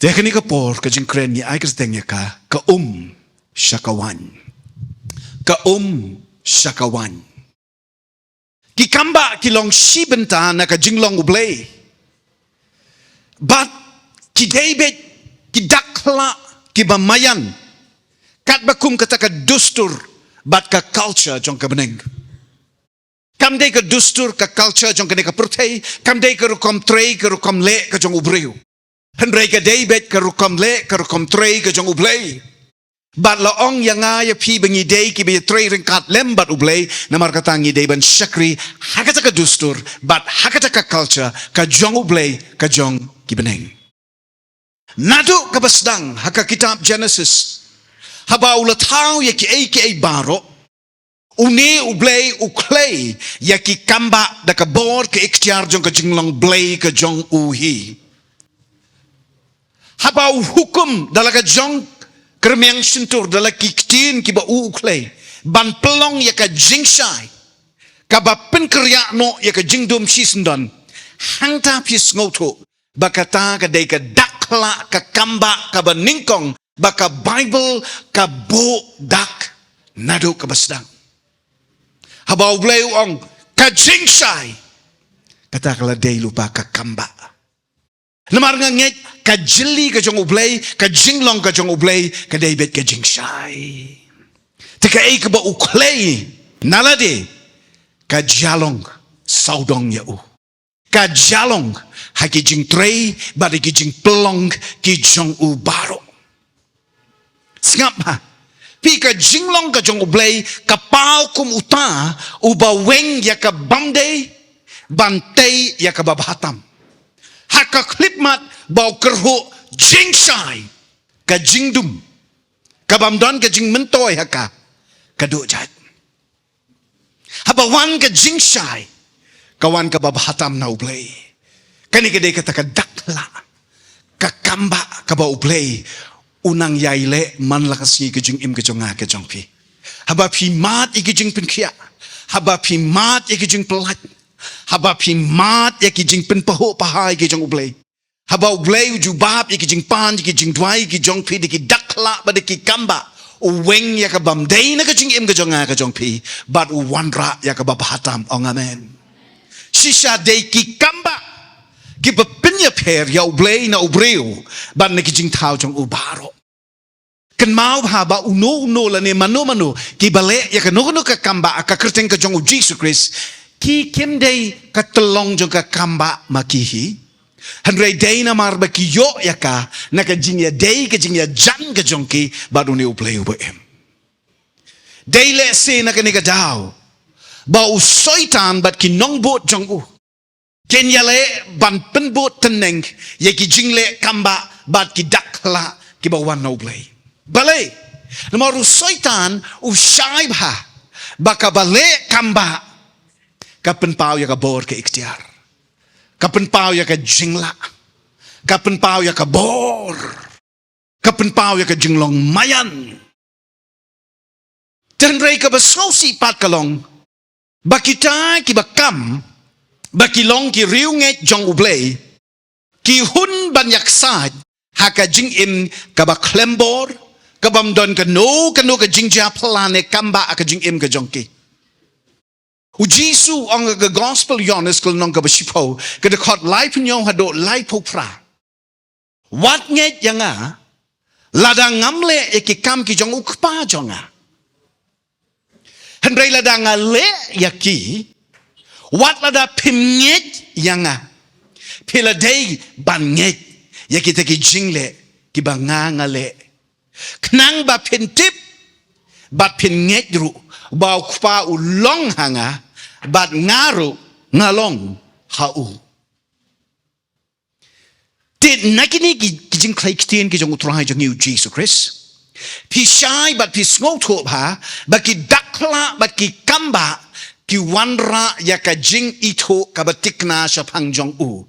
Teka ni kapor ka jing kren ni ay kasiteng ka SHA KA WAIញ. SHA KA WAIញ. Ki kamba ki long shibenta na ka jing long ublay. But ki David ki dakla ki bamayan. Kat bakum kata ka dustur bat ka culture jong ka beneng. Kam day ka dustur ka culture jong ka ne ka purtay. Kam day ka rukom trey ka rukom le ka jong ubriw. Henry ka David ka rukom le ka rukom trey ka jong ublay. Bat laong yang ya pi bengi day ki be trey ringkat lembat ublay namar katangi day ban syakri hakata ka dustur bat hakata ka culture ka jong ublay ka jong ki beneng. Nadu ka basdang haka kitab Genesis. Haba ulatau ya ki ay baro. Uni ublay uklay ya ki kamba da ka bor ka ikhtiar jong ka jinglong blay ka jong uhi. Haba hukum dalaga jong kermiang sentur dalam kiktin kiba uklay ban pelong ya ka jingshai kaba penkeryak no ya ka jingdom sisendon hangta pis ngoto bakata ka day ka dakla ka kamba ka ningkong baka Bible ka bo dak nado ka basdang haba ublay ong ka jingshai kata kala day lupa ka kamba lemar nganget ka jeli ka jong ublay ka jinglong ka jong ublay ka David ka jingshai tika ay ka ba uklay nalade ka jalong saudong ya u ka jalong ha ki jing trey ba ki jing pelong ki jong u baro sngap ha pi ka jinglong ka jong ublay ka pau kum uta uba weng ya ka bamde bantay ya ka babahatam haka klipmat bau kerho jingshai ka jingdum ka bamdon ka jing mentoy haka ka dojat habawan ka jingshai kawan ka babahatam na ublay kani ka day ka dakla ka kamba ka ba ublay unang yaile man lakasi ka jing im ka jonga ka jongpi haba pi mat iki jing pinkia haba pi mat iki jing pelat haba pi mat iki jing pin paho pahai ki jong ublay haba ublay ujubab iki jing pan iki jing dwai iki jong pi iki dakla ba iki kamba uweng ya ka bamday na ka jing im ka jonga ka jong pi but uwanra ya ka babahatam ong amen shisha day ki kamba ki bapinya per ya ublay na ubriw but na ki jing tao jong ubaro kan mau haba uno la ne mano ki bale ya ka no ka kamba ka kerteng ka jong Jesus Christ ki kim day katelong jong ka kamba makihi Henry day na mar baki yo ya ka na ka jing ya day ka jing ya jan ka jong ki baru ne uplay ubo em day le se na ka ni ka daw ba u soitan bat ki nong bot jong u ken ya le ban pen bot teneng ya ki jing le kamba bat ki dakla ki ba wan no play bale na maru soitan u shaib ha baka bale kamba kapen pau ya ka bor ke ikhtiar kapen pau ya ka jingla kapen pau ya ka bor kapen pau ya ka jinglong mayan tenrei ka basosi pat kalong bakita ki bakam bakilong ki riunget jong ublay ki hun banyak sad haka jing im ka baklembor ka bamdon ka no ka jingja plane kamba aka jing im ka jongki Ujisu ang ga gospel yones kul nong ka basipo kada khot life nyo hado life pra wat nget yanga lada ngamle ekikam ki jong ukpa jonga hendrai lada ngale yaki wat lada pimnget yanga pila day banget yaki taki jingle ki bangangale knang ba pintip bat pinget ru ba ukpa ulong hanga bat ngaru ngalong hau did nakini kijing klaiktien kijong utrai jong you Jesus Christ pi shai bat pi snotop ha bat ki dakla bat ki kamba ki wanra ya ka jing ito ka batikna sha pangjong u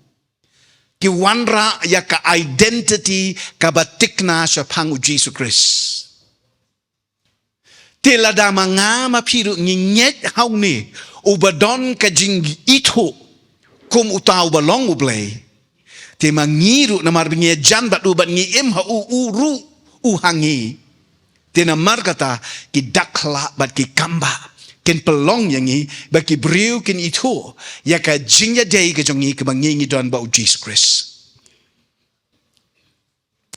ki wanra ya ka identity ka batikna sha pangu Jesus Christ tela da manga mapiru nginyet hauni ubadon ka jing ito kum utau balong ublay te mangiru namar bingi jan bat u bat ngi im ha u ru u hangi te namar kata ki dakla bat ki kamba ken pelong yangi bat ki briu ken itu ya ka jingya dei ke jongi ke bangi ngi don ba Jesus Christ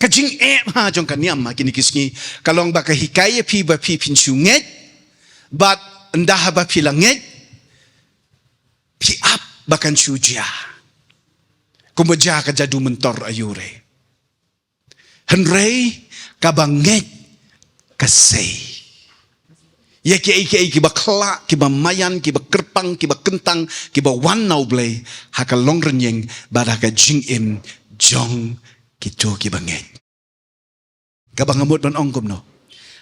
ka jing ha jong ka niam ma kini kisngi kalong ba ka hikaya pi ba pi pin sunget bat ndah ba pi langet pi ap bakan sujia kumbaja ka jadu mentor ayure henrei kabanget kasay ya ki bakla ki mayan ki kerpang ki kentang ki wan nau blay haka long renyeng badaka jing im jong kito ki banget kabangamot man ongkom no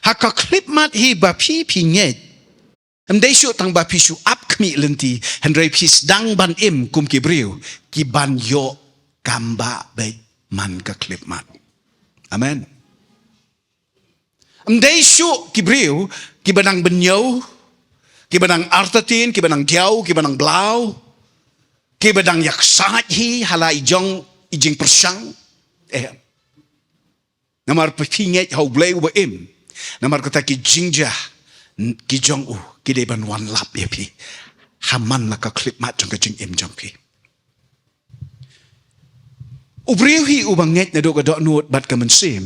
haka klip mat hi ba pi pinget Andai syuk tang ba pisu ap kami lenti henrei pis dang ban im kum ki briu ki ban yo kamba baik man ka klip mat. Amen. Andai syuk ki briu ki banang benyau ki banang artatin ki banang diau ki banang blau ki banang yak saat hi hala ijong ijing persang namar pinget hau bleu ba im namar kata ki jingjah ki jong u ki de ban wan lap ye pi haman la ka klip mat jong ka jing im jong pi u briu hi u banget na do ka do nuot bat ka mensim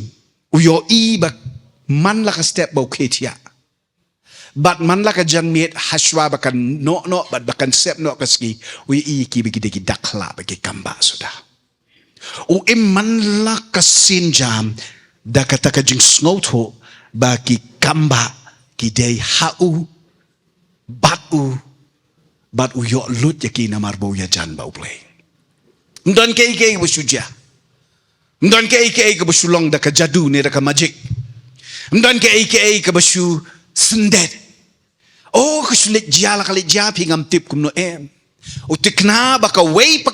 u yo i ba man la ka step ba ketia bat man la ka jan met haswa ba kan no bat ba kan sep no ka ski u i ki bi ki dakla ba ki kamba sudah u im man la ka sin jam da kata ka jing snotho ba ki kamba ki day hau bat u yo lut yaki namar bo ya jan ba play ndon ke bu suja ndon ke bu sulong da ka jadu ne da ka magic ndon ke bu su sendet oh ku sulit jala kali ja pingam tip kum no u tikna ba ka wei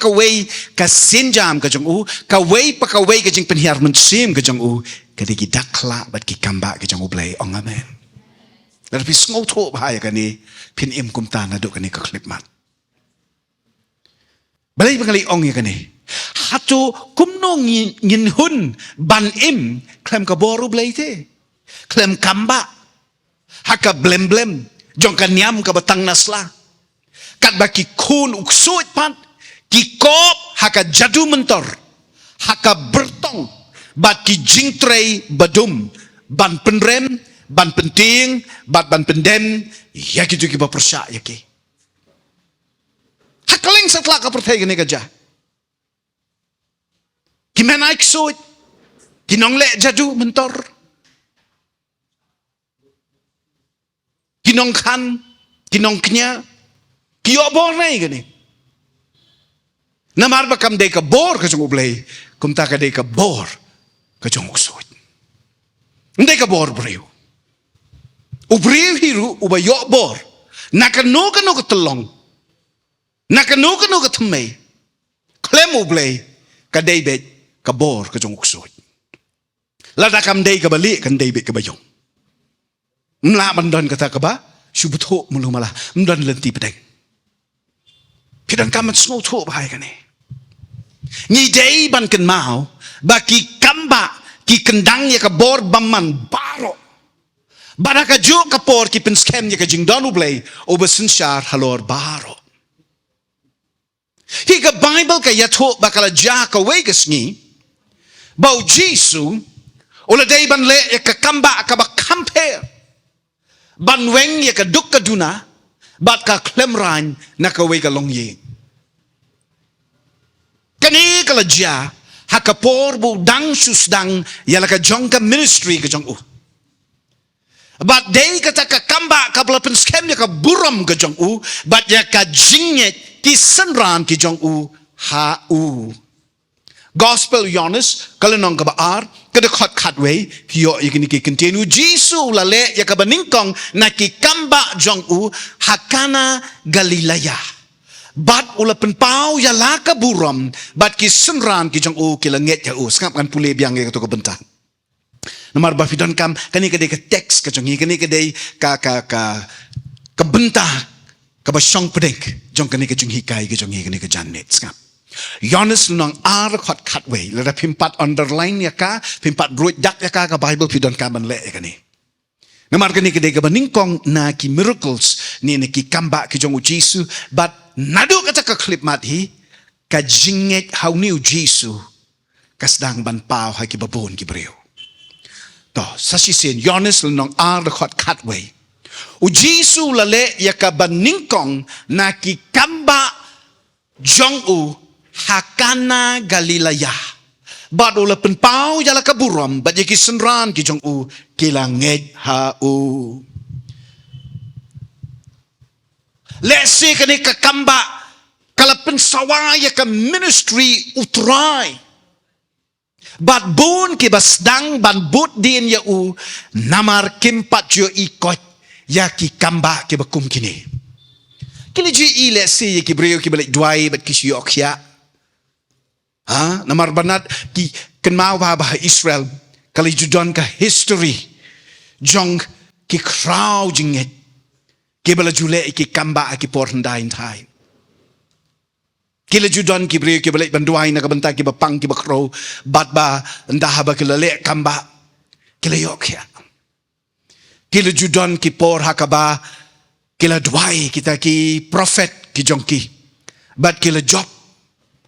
ka sinjam ka jong u ka wei ka jing penhiar men sim ka jong u ka di dakla bat ki kamba ka jong u play ong amen. Lalu pi sngoto bahaya kani pin im kum tana do kani ka klip mat. Balai pengali ong ya kani. Hatu kumno ngin hun ban im klem ka boru blai te. Klem kamba. Haka blem jong ka nyam ka batang nasla. Kat baki kun uksuit pat ki kop haka jadu mentor. Haka bertong bat ki jingtrei badum ban penrem ban penting, ban pendem, ya kita kita percaya ya ki. Hakaling setelah kau percaya ni kerja. Gimana ikut? Kinong le jadu mentor. Kinong kan, kinong knya, kiyo bor na gani. Namar ba kam deka bor ka jung ublay, kum ta ka deka bor ka jung usut. Ndeka bor breu. Ubriu hiru uba yok bor. Naka no ka telong. Naka no ka temay. Klem ublay ka David ka bor ka jong uksod. Lada kam day ka balik kan David ka bayong. Mla mandan kata ka ba? Syubuto mulumala. Mdan lenti pedeng. Kidan kamat snow to bahaya kani. Ni day ban ken mau baki kamba ki kendang ya ka bor baman baro. Baraka juk kapor ki penskem ya ka jingdanu blay obesin syar halor baro. Higa Bible ka yato bakala ja ka wegas ni bau Jisu ola day ban le ya ka kamba ka ba compare ban weng ya ka duk ka duna bat ka klemran na ka wega long ye. Kani kala ja hakapor bu dang susdang ya la ka jong ka ministry ka jong u. But day kata ka kamba ka belapen skem ya ka buram ka jong u but ya ka jinget ki senran ki jong u ha u. Gospel Yohanes kalenong ka baar kada khat way kiyo ikini ki continue Jisu lale ya ka baningkong na ki kamba jong u hakana Galilaya. But ulapen pau ya la ka buram but ki senran ki jong u ki langet ya u skap kan pule biang ya to ka bentang. Namar bafidon kam kani kadai ka teks ka jongi kani kadai ka bentah ka basong pedek jong kani ka jong hikai ka jongi kani ka janet skap Yones lunang ar khot khatway. Lada pimpat underline ya ka, pimpat ruit dak ya ka Bible pidon ka man le ya ka ni. Namar kani kedai ka baningkong na ki miracles ni na ki kamba ki jong Jesu, but nado kata ka klip mat hi, ka jinget how new Jesu, kasdang ban pao ha ki babon ki breu. To, sasisen, Yones lunang ar khot khatway. U Jesu lale ya ka baningkong na ki kamba jong u hakana Galilaya. Bad ula penpau jala kaburam, bad yaki senran ki jong u kilangit ha u. Let's say kani ka kamba kala pensawa ya ka ministry utrai. Bad bun ki basdang ban but din ya u namar kimpat jo ikot ya ki kamba ki bakum kini. Kini ji ile si ki breu ki balik duai bat ki syok ya. Ha, namar banat ki kenmau bah Israel kali judan ka history jong ki crowd jinget ki bala jule ki kamba ki por ndain thai. Kila judan ki breu ki balik banduai na kabanta ki bapang ki bakro bat ba ndah ba ki lele kamba kila yok ya. Kila judan ki por hakaba kila duai kita ki prophet ki jongki bat kila job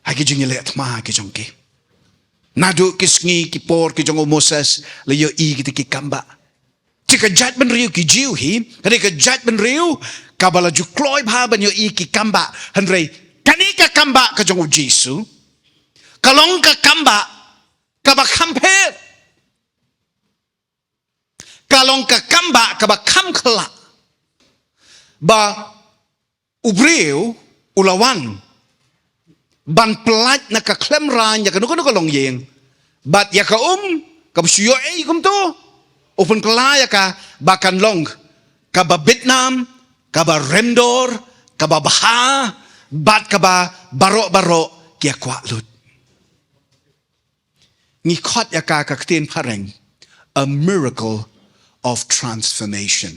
haki jingile atma ki jongki nadu kisngi ki por ki jongo Moses le yo i kita ki kamba tika jat ben riu ki jiu hi kani ka jat ben riu kabala ju kloi bha ban yo i ki kamba hanrei kani ka kamba ka jongo Jesu kalong ka kamba ka ba khamper kalong ka kamba ka ba khamkhla ba ubreu ulawan ban pelat na ka klemran ya ka nuko long yeng bat ya ka ka bsuyo kum to open kala ya ka bakan long ka ba Vietnam ka ba Remdor ka ba Baha bat ka ba baro kia kwa lut ni khot ya ka tin pareng a miracle of transformation.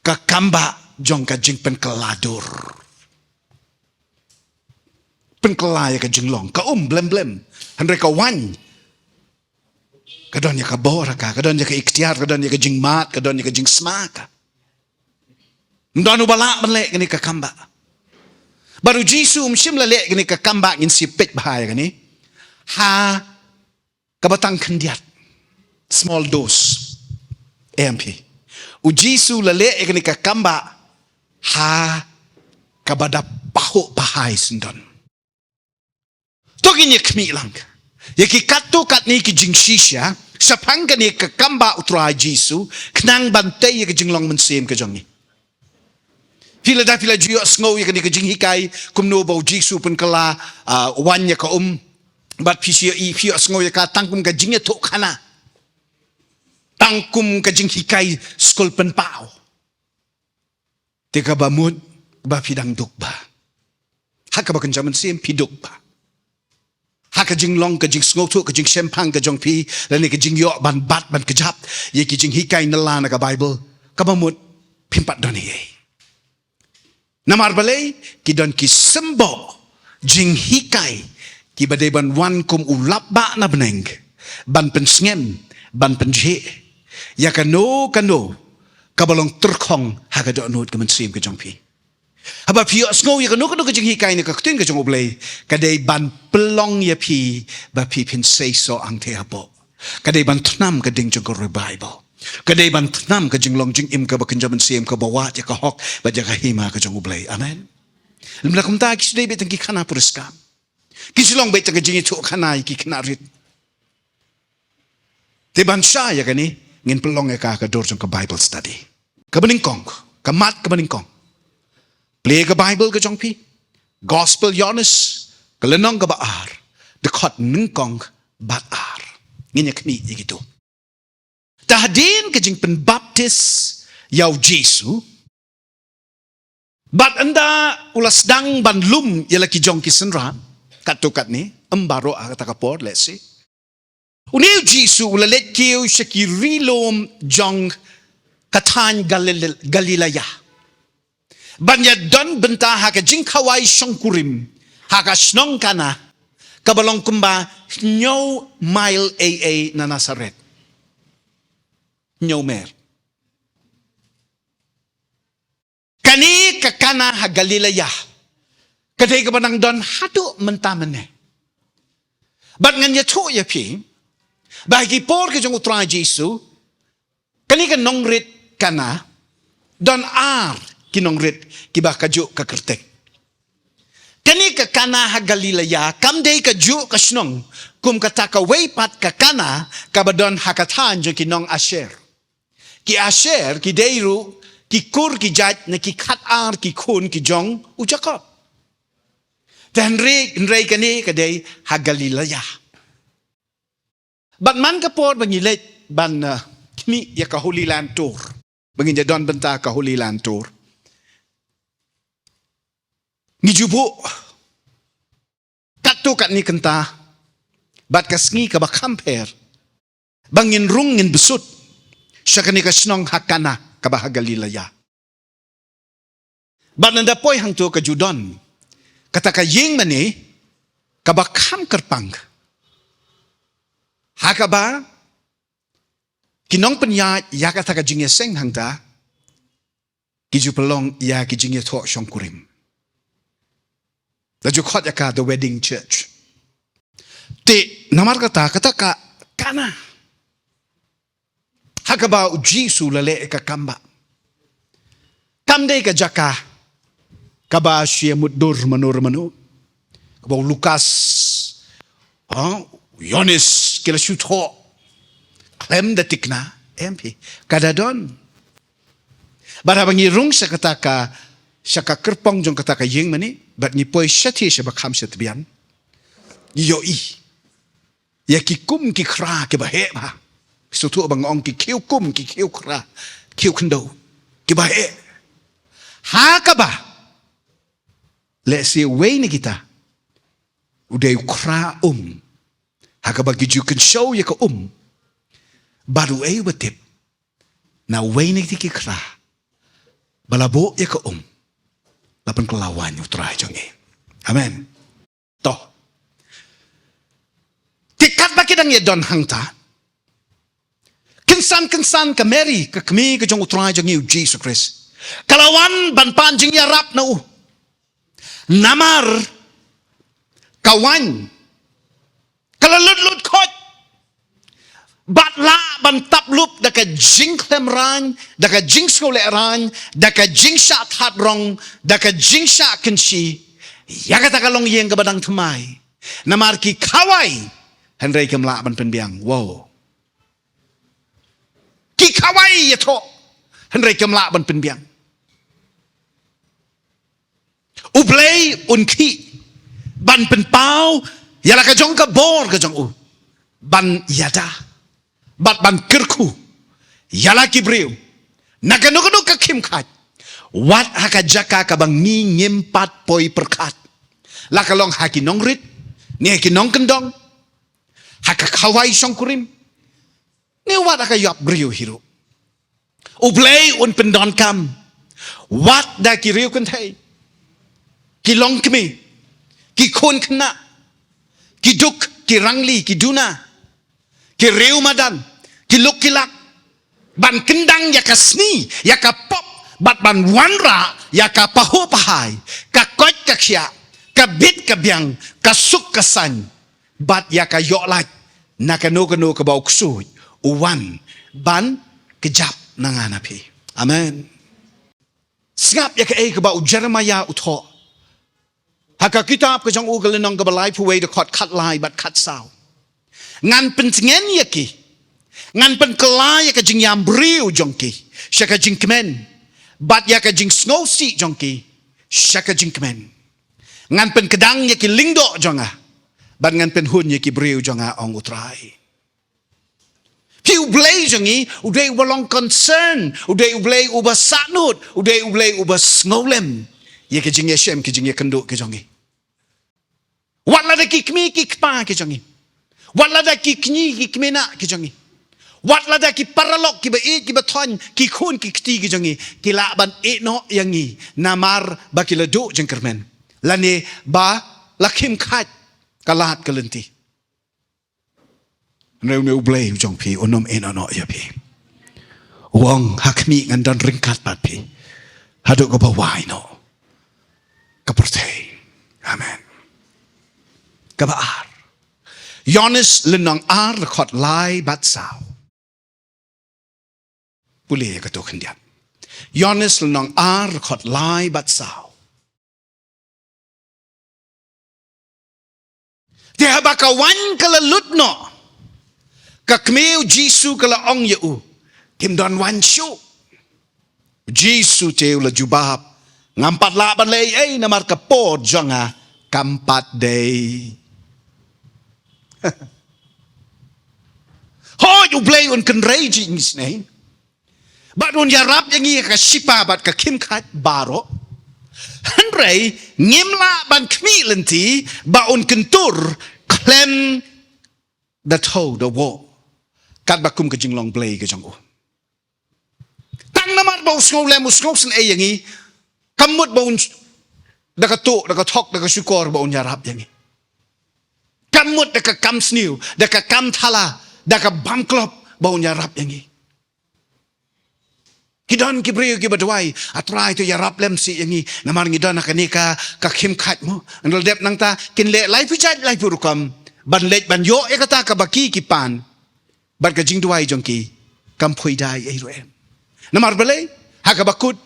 Kakamba jong ka jing penkeladur. Penkelaya ka jing long. Ka blem. Handre ka wan. Kadon ya ka bora ka. Kadon ya ka ikhtiar. Kadon ya ka jing mat. Kadon ya ka jing smaka. Ndonu balak menlek gini kakamba. Baru Jisu umsim lelek gini kakamba ngin sipit bahaya gini. Ha kabatang kendiat. Small dose. AMP. Ujisu lale ekni kakamba ha kabada paho pahai sendon. Togi ni kmi lang. Yaki katu kat ni ki jing shisha sapanga ni kakamba utra Jisu knang bantai yaki jing long mensem ke jongi. Pila juyo sngo yaki ni ki jing hikai kumno bau Jisu pun kala wan ya ka bat pisio i pio sngo yaka tangkum ka jingnya tok kana. Tangkum ka jing hikai skol pen pao. Teka bamut ba pidang duk ba. Haka ba kenjaman sim piduk ba. Haka jing long ka jing sngok ka jing sempang ka jong pi lani ka jing yo ban bat ban kejap ye ki jing hikai nala na ka Bible ka bamut pimpat doni ye. Namar balay ki don ki sembo jing hikai ki badai ban wan kum ulap ba na beneng ban pensngem ban penje ya kano kabalong terkong haga do anod kaman sim ke jongpi haba pio sngo ya kano ka jing hikai ni ka tin ka jong oblay kadai ban pelong ya pi ba pi pin say so ang te habo kadai ban tnam ka ding jong ko Bible kadai ban tnam ka jing long jing im ka ba kenjaman sim ka bawat ya ka hok ba ja ka hima ka jong oblay amen limla kumta ki sidai betang ki khana puriskam kisilong betang ka jing itu khana ki knarit Tiban sha ya kani ngin pelong ya ka dor jong ka Bible study. Ka beningkong, ka mat ka beningkong. Play ka Bible ka jong pi. Gospel Yones, ka lenong ka baar. Dekot ningkong baar. Ngin ya kni gitu. Tahdin ka jing penbaptis yaw Jesu. Bat anda ulas dang banlum yala ki jong ki senra. Katukat ni, embaro kata kapor, let's say. Uniu Jesu ulalet kiu shakirilom jong katan Galilaya. Banya don benta haka jing kawai shongkurim haka snong kana kabalong kumba nyo mile AA na Nazaret. Nyo mer. Kani kakana ha Galilea. Kadai ka banang don hatu mentaman ne. Bat ngan ya cho ya pi. Bagi por ke jong utra Jesu. Kani ka nongrit kana don ar kinongrit kiba kaju ka kertek. Kani ka kana ha Galilea kam dei ka ju ka snong kum kata ka weipat ka kana ka badon hakatan jo kinong Asher. Ki Asher ki deiru ki kur ki jat na ki khat ar ki kun ki jong u Jacob. Dan rei kani ka dei ha Galilea. Bat man ka por bangilet ban kini ya ka Holy Land tour. Bangin ja don benta ka Holy Land tour. Ngijubo kato kat ni kenta bat kasngi ka bakamper bangin rungin besut syakani ka snong hakana ka bah Galilea. Bat nanda poy hang tu ka judon kata ka yeng mani ka bakam kerpang hakaba kinong penya ya kata ka jingye seng hang ta kiju pelong ya ki jingye tho shong kurim. Laju khot ya ka the wedding church. Te namar kata ka kana. Hakaba Jesu lale ka kamba. Kamde ka jaka. Kaba siya mudur manu. Kaba Lukas. Yonis kila shoot ho. Klem datik na. MP. Kadadon. Barabang irung sa kata ka siya ka kerpong jong kata ka yeng mani. Bat ni poy syati siya bakam siya tabian. Yoi. Ya ki kum ki kra ki bahe ba. Sutu bang ong ki kiu kum ki kiu kra. Kiu kendo. Ki bahe. Ha ka ba. Let's say way ni kita. Uday kra Ha ka ba ki kan show ya ka Baru ay watip. Na way ni ki kra. Balabo ya ka Lapan kelawan yang terakhir jongi. Amen. Toh. Tikat baki dang ye don hang ta. Kensan ke Mary ke kami ke jong terakhir jongi Jesus Christ. Kelawan ban panjing ya rap na Namar kawan. Kalau lut kot. Batla ban tap lup daka jing klem ran, daka jing skole ran, daka jing sha that rong, daka jing sha kenshi. Ya kata kalong yeng kabadang tumai. Namar ki kawai. Henry kemla ban penbiang. Wow. Ki kawai yato. Henry kemla ban penbiang. Ublay unki. Ban penpau. Yala ka jong ka bor ka jong Ban yada. Bat ban kerku. Yala kibriu. Nagano-gano ka kimkat. Wat haka jaka ka bang ni ngimpat poi perkat. Lakalong haki nongrit. Ni haki nongkendong. Haka kawai songkurim. Ni wat haka yop briu hiru. Ublay un pendon kam. Wat da ki riu kentay. Ki long kemi. Ki kun kena. Ki duk. Ki rangli. Ki duna. Ki riu madan. Kiluk kilak. Ban kendang ya ka sni. Ya ka pop. Bat ban wanra. Ya ka pahu pahai. Ka koit ka kya. Ka bit ka biang. Ka suk ka san. Bat ya ka yoklaj. Na ka no ka bau ksud. Uwan. Ban kejap nanganapi. Amen. Sngap ya ka ka bau Jeremiah utho. Haka kitab ka jang ugalinong ka balay puway da kot kat lai bat kat sao. Ngan pentingan ya ki. Ngan pen kelaya ka jing yam briu jongki. Siya ka jing kemen. Bat ya ka jing snowsi jongki. Siya ka jing kemen. Ngan pen kedang ya ki lingdo jonga. Bat ngan pen hun ya ki briu jonga ong utrai. Piu blay jongi. Uday walong concern. Uday ublay uba satnut. Uday ublay uba snowlem. Ya ka jing ya shem ki jing ya kendo ki jongi. Watlada ki kmi ki kpa ki jongi. Watlada ki kni ki kmena ki jongi. Wat lada ki paralok ki ba ki ba thon ki khun ki kti ki jongi ki la ban no yangi namar ba ki ladu jeng kermen lane ba lakim khat kalat kalenti neu blay jong pi onom enono ya pi wong hakmi ngandan ringkat pat pi haduk ka bawai no kapertay amen kabaar Yonis lenong ar khot lai bat sao boleh ka to kendiat Yonis lenong ar khot lai bat sao dia bakawan kala lutno kakmeu Jisu kala ong yeu kim don wan shu Jisu teu la jubab ngampat la ban lei ei namar kapod jonga kampat day ho you play on kan raging snake but on yarap yang ia ka sipa bat ka kim khat baro hanrei ngimla ban kmi lenti ba on kentur klem the toe the wall kat bakum ka jinglong play ka jong o tang namat ba usngol lem usngol sen e yang i kamut ba un da ka to da ka thok da ka syukor ba on yarap yang i kamut da ka kam sniu da ka kam thala da ka bangklop ba on yarap yang i Kidon kibriyo kibadway atray to yarap lem si yangi namar ngidon nakanika ka kim khat mo andol dep nang ta kinle lai pichat lai purukam ban let ban yo ekata ka baki kipan ban ka jingdway jongki kam phoi dai ei ro em namar bale ha ka bakut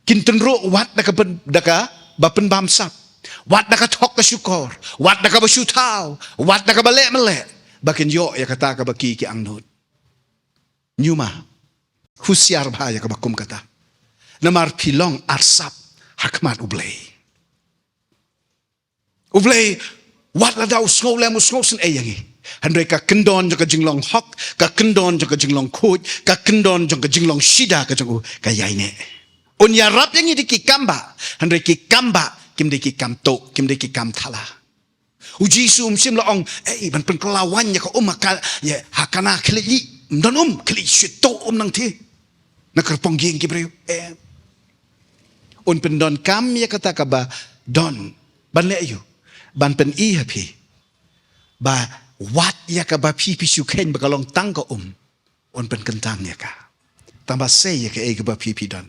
kintenro wat daka bapen bamsap wat daka thok ka syukor wat daka basyutau wat daka bale mele bakin yo ekata ka baki ki angnut nyuma Husiar bahaya ka bakum kata. Namar pilong arsap hakmat ublay. Ublay wat la daw snow lem sen eyangi. Handre ka kendon jo ka jinglong hok, ka kendon jo ka jinglong khoj, ka kendon jo ka jinglong shida ka jong ka yaine. On ya rap yangi di ki kamba, handre ki kamba kim di ki kam to, kim di ki kam thala. Uji sum sim la ong ban pen kelawan ya ka makal ya hakana khli mdon khli shito nang thi. Nakarpong ging kibriyo un pen don kam ya kata ka ba don ban le ayu ban pen i happy ba wat ya ka ba pi pi suken ba kalong tang ko un pen kentang ya ka tamba se ya ka e ka ba pi pi don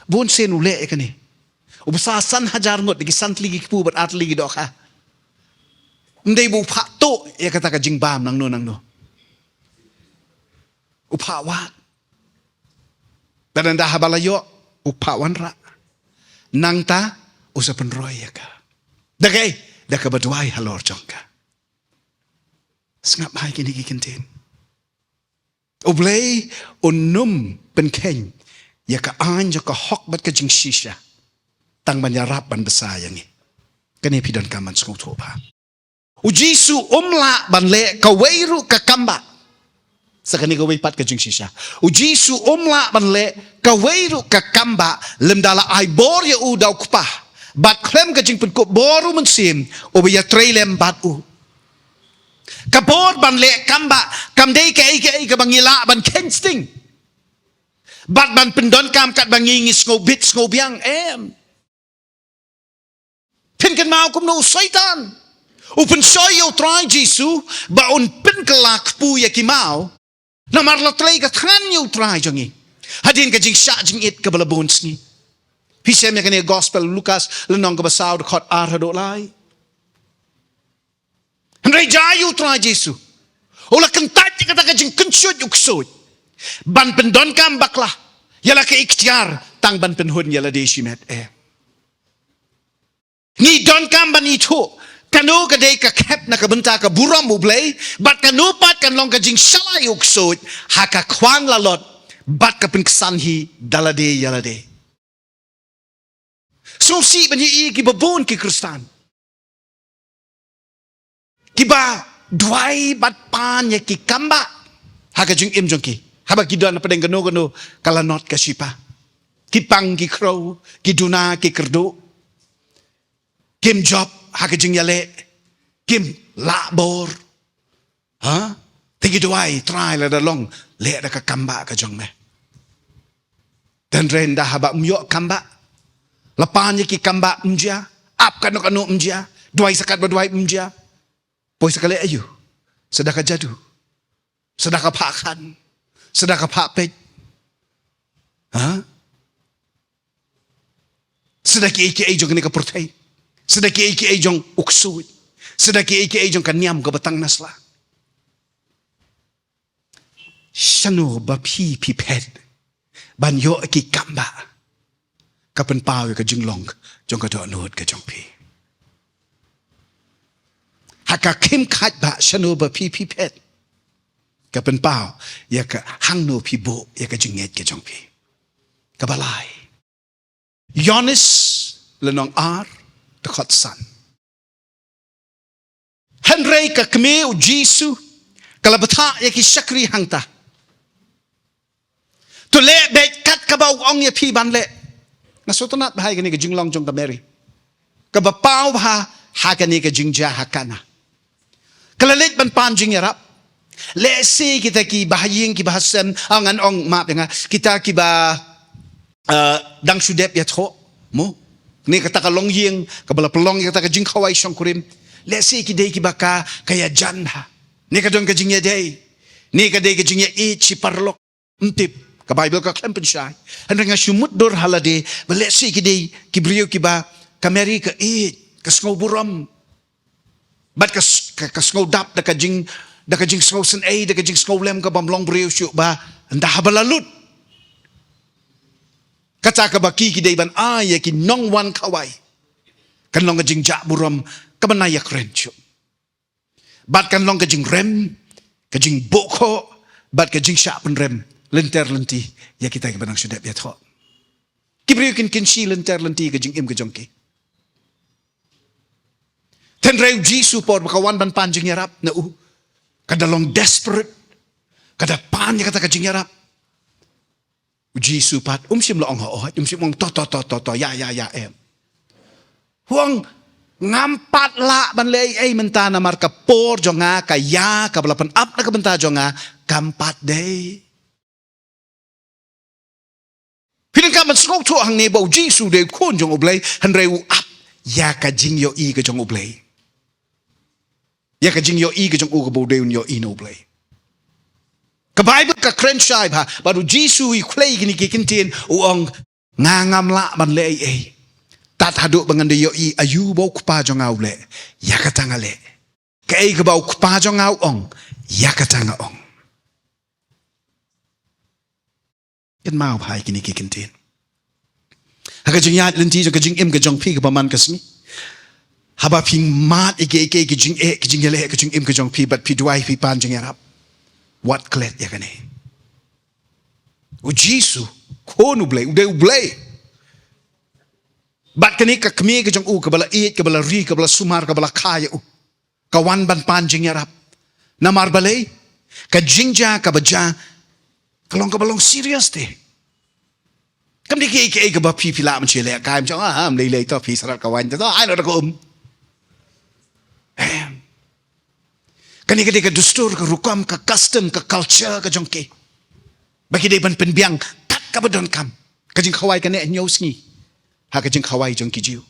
bon sen ule e ka ni ubsa san hajar ngot di san ligi pu bat at ligi do ka ndai bu pha to ya kata ka jingbam nang no upha wat dan dah habalayo upawan ra nang ta usapan roy ya ka dagay daka badway halor jongka sngap hai kini kikintin ublay unum penkeng ya ka anja ka hok bat ka jing shisha tang manyarap ban besayangi kani pidan kaman skong thoba ujisu umla ban le ka weiru ka kamba sakani ka pat ka jing shisha ujisu umla ban le ka weiru ka kamba lemdala ai bor ya u daw kupah bat klem ka jing ko boru mensim o ya trailem bat u ka bor ban le kamba kamdei ka ai ka bangila ban kensting bat ban pendon kam kat bangingi skobit skobiang pinkan mau kum no satan upen soyo try jisu ba un pin kelak pu ya kimau namar la tlay ka than yu try jongi hadin ka jing sha jing it ka balabon sngi pisem ya kani gospel Lucas lenong ka basaw khot ar hado lai handai jayu try jisu ola kentat ka ta ka jing kensut yu ksut ban pendon kam baklah yala ka ikhtiar tang ban pen hun yala deshimet ni don kam ban itu kanu kadai ka kep na kabenta ka buram ublay bat kanu pat kan long ka jing shalay uksut haka kwang lalot bat ka pinksanhi dalade yalade so si ban yi ki babon ki kristan kiba dwai bat pan ya ki kamba haka jing im jong ki haba ki don padeng kanu kalanot ka sipa ki pang ki crow ki duna ki kerdo kim job haka jing yale kim la bor ha tigi doai try la long le da ka kamba ka jong me dan renda haba myo kamba la panye ki kamba mja ap kanu mja Duai sakat berduai umja. Poi sekali ayu. Sedekah jadu. Sedekah pakan. Sedekah pak pej. Ha? Sedekah iki jong ni ka protein. Sedekah iki jong uksud. Sedekah iki jong kanyam ka batang nasla. Shanu ba pi pet. Ban yo ki kamba. Kapen pau ka jinglong jong ka do nod ka jong pi. Haka kim khat ba shanu ba pi pet. Kapen pau ya ka hang no pi bo ya ka jinget ka jong pi. Kabalai. Yonis lenong ar dekat san. Henry ka kme u Jisu kala bata ya ki shakri hangta. To le be kat ka ba ong ya pi ban le. Nasutanat bahai gani ka jinglong jong ka Mary. Ka ba pau ba ha gani ka jingja hakana. Kalalit ban panjing yarap. Lesi kita ki bahaying ki bahasan angan ong maaf nga kita ki ba dang sudep ya tho mo ni kata ka longying kabala pelong kata ka jing khawai shong kurim lesi ki dei ki baka kaya janha ni ka don ka jing ya dei ni ka dei ka jing ya e chi parlok ntip ka bible ka klempen shai han nga shumut dor halade lesi ki dei ki brio ki ba kameri ka e ka sngoburam bat ka sngodap da ka jing sngosen e da ka jing snolem ka bamlong brio shu ba anda habalalut kata ka baki ki deiban ya ki nong wan kawai kan long ka jing ja buram ka banaya krenchu bat kan long ka jing rem ka jing boko bat ka jing sha pen rem lenter lenti ya kita ki banang sudap ya tho ki brio kin shi lenter lenti ka jing im ka jongki ten reu Jisu por makawan ban panjing yarap na kada long desperate kada pan ya kata ka jing yarap Jisu pat sim lo ong ho sim ong to ya em huang ngampat la ban le ai mentana marka por jonga ka ya ka balapan up na ka benta jonga kampat dei Pinin ka man skok to hang ne bo Jisu de kun jong oblay han reu up ya ka jing yo i ka jong oblay ya ka jing yo i ka jong u ka bo de yo i no oblay Ka Bible ka krenshai ba baru Jisu I klei gini ki kintin uong ngangam la ban le ai tat haduk bangan de yo I ayu bo kupa jong au le ya ka tanga le ka ai ka ba kupa jong au ong ya ka tanga ong ken mau bai gini ki kintin ha ka jing ya lenti ka jing im ka jong pi ka paman ka smi haba ping mat ike ki jing ki jing le ka jing im ka jong pi bat pi duai pi pan jing yarap What klet ya kane? O Jisu kon ublay, uday ublay. Bat kani ka kami ka jong kabala eat, kabala ri, kabala sumar, kabala kaya kawan ban panjing yarap. Namar balay, ka jingja, kabaja, kalong kabalong serious te. Kam di ki ka ba pipila man chile, kaya mo am lay to pisarat kawan to. Ay no ko Kani ka dustur, ka rukam, ka custom, ka culture, ka jongke. Bagi dia ban penbiang, tak ka badon kam. Ka jing khawai ka ne nyos ni. Ha ka jing khawai jongki jiu.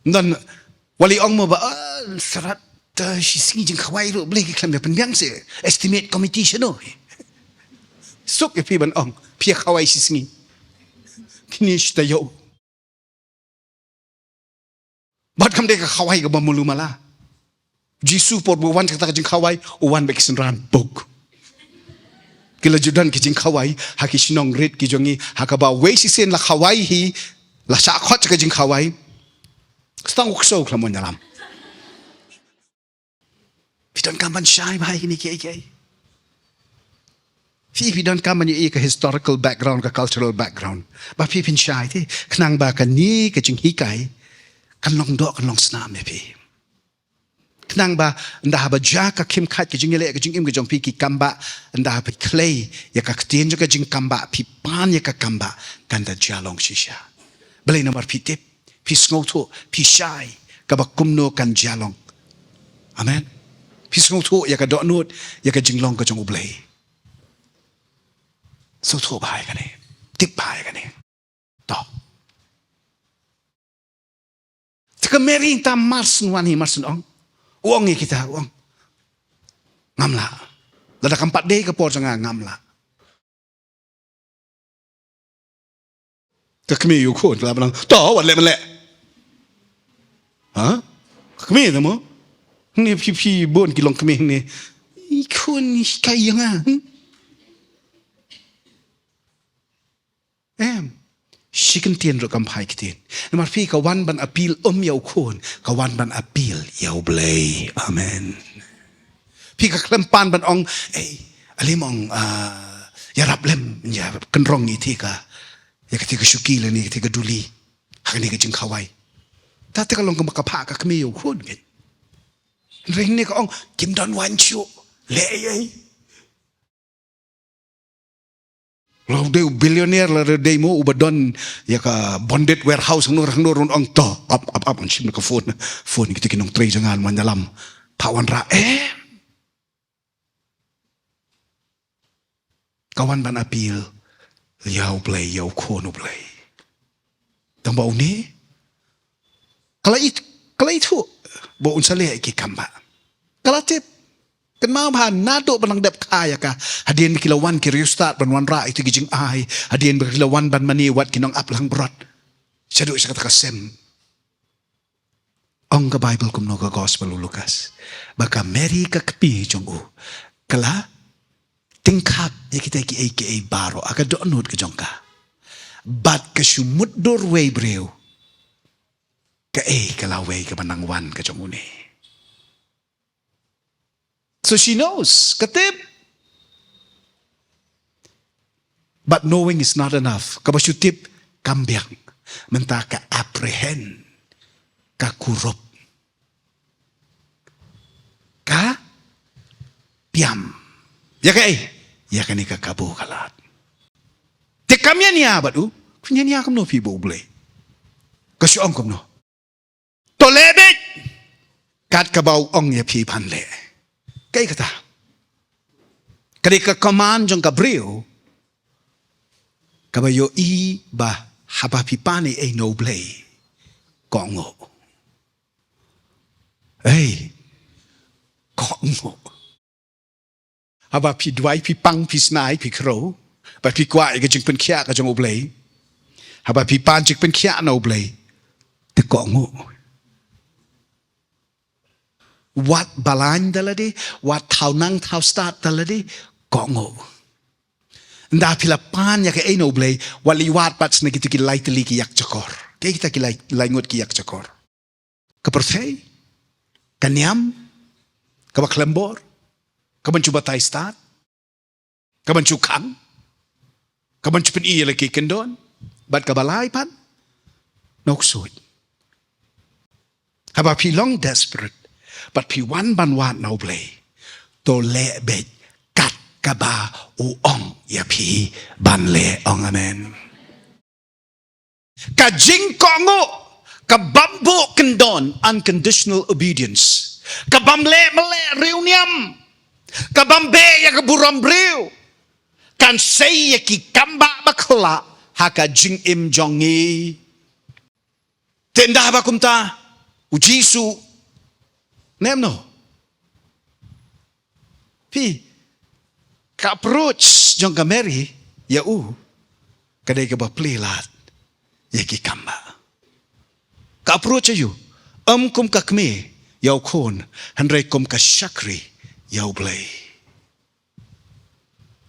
Dan wali ong mo ba sarat si singi jing khawai ro beli ki klam dia penbiang se estimate committee no. Sok ya pi ban ong, pi khawai si singi. Kini shta yo. Bat kam de ka khawai ka bamulu mala. Jisu por buwan kata kajing kawai uwan bek senran bog kila judan kijing kawai haki sinong rit kijongi hakaba wei sisen la kawai hi la sa khot kajing kawai stang ukso klamon dalam pidan kaman shai bai ni ke fi dan kaman ni ka historical background ka cultural background ba fi pin shai te knang ba ka ni kajing hikai kan long do kan long snam pe Kenang ba ndah ba jaka kim khat ke jingele ke jingim ke jong pi ki kamba ndah ba clay ya ka ktien jo ke jing kamba pi pan ya ka kamba kanda jalong shisha belai nomor pi tip pi sngoto pi shai ka ba kumno kan jalong amen pi sngoto ya ka do not ya ka jinglong ke jong ublei so to bai ka ne tip bai ka ne to Taka meri ta marsun wani marsun ong. Uang kita uang. Ngamla. Lada kampat deh ke por jangan ngamla. Kami yuk kon kalau bilang, tahu wat le. Ha? Kami tu mo. Ni pi bon kilong kami ni. Ikon kaya nga. Shikan tian ro kampai kitin. Namar pi kawan ban apil yau kon, kawan ban apil yau blay. Amen. Pi ka klempan ban ong alimong yarap lem ya kenrong iti ka. Ya ketika syukila ni ketika duli. Hak ni kejeng kawai. Tata kalau kau makapa ka kami yau kon kan. Ring ni ka ong kim don wan chu. Le ai. Lalu dia billionaire lah dia mau ubadon ya ka bonded warehouse nur ong to up macam ka phone kita kinong tray jangan mandalam pawan ra kawan ban apil yau play yau kono play tambah ni kalau itu bau unsale iki kamba kalau tip kenal bahan nado benang dep kaya ka hadian kilawan kiriustat ban wanra itu gijing ai hadian kilawan ban mani wat kinong aplang brot sadu isa kata kasem ong ka bible kumno ka gospel Lukas baka Mary ka kapi jongu kala tingkap ya kita ki baro aga donut ke jongka bat ka shumut dorway breu ka kalaway ka manangwan ka jongune. So she knows, katib. But knowing is not enough. Kabasyutip, kambyang. Menta ka apprehend. Ka kurup. Ka piam. Ya ka ya ka ni ka kabu kalat. Te kamyan niya ba du? Kunya niya kam no fibo ublay. Kasyong kam no. Tolebit. Kat kabaw ong ya pi panle. Kaya kata, ketika kaman jong kabriu, kabayo ba habapipani noblay, kongo. Kongo. Habapi dwai pi pang pi snai pi kro, ba pi kwai ka jing pen kia ka jong oblay, habapi pan jing pen kia noblay, te kongo. Wat balan daladi, wat tau nang tau start daladi, kongo. Nda pilapan ya ke noblay, wali wat pats na gitu ki lai teli ki yak cakor. Kaya kita ki lai ngot ki yak cakor. Keperfei, kanyam, kabaklembor, kabancuba tai start, kabancukang, kabancupin iya lagi kendon, bat kabalay pan, noksud. Haba pilong desperate. But pi wan ban wat no blay. To le bet kat kaba uong ya pi ban le ong amen. Ka jing kongo ka bambu kendon unconditional obedience. Ka bamle mele reuniam. Ka bambe ya ka buram breu. Kan say ya ki kamba bakla haka jing im jongi. Tenda ba kumta ujisu nem no. Pi ka approach jong ka Mary ya kadai ka ba plilat ya ki kamba. Ka approach ayu kum ka kme yaw kon handray kum ka shakri yaw blay.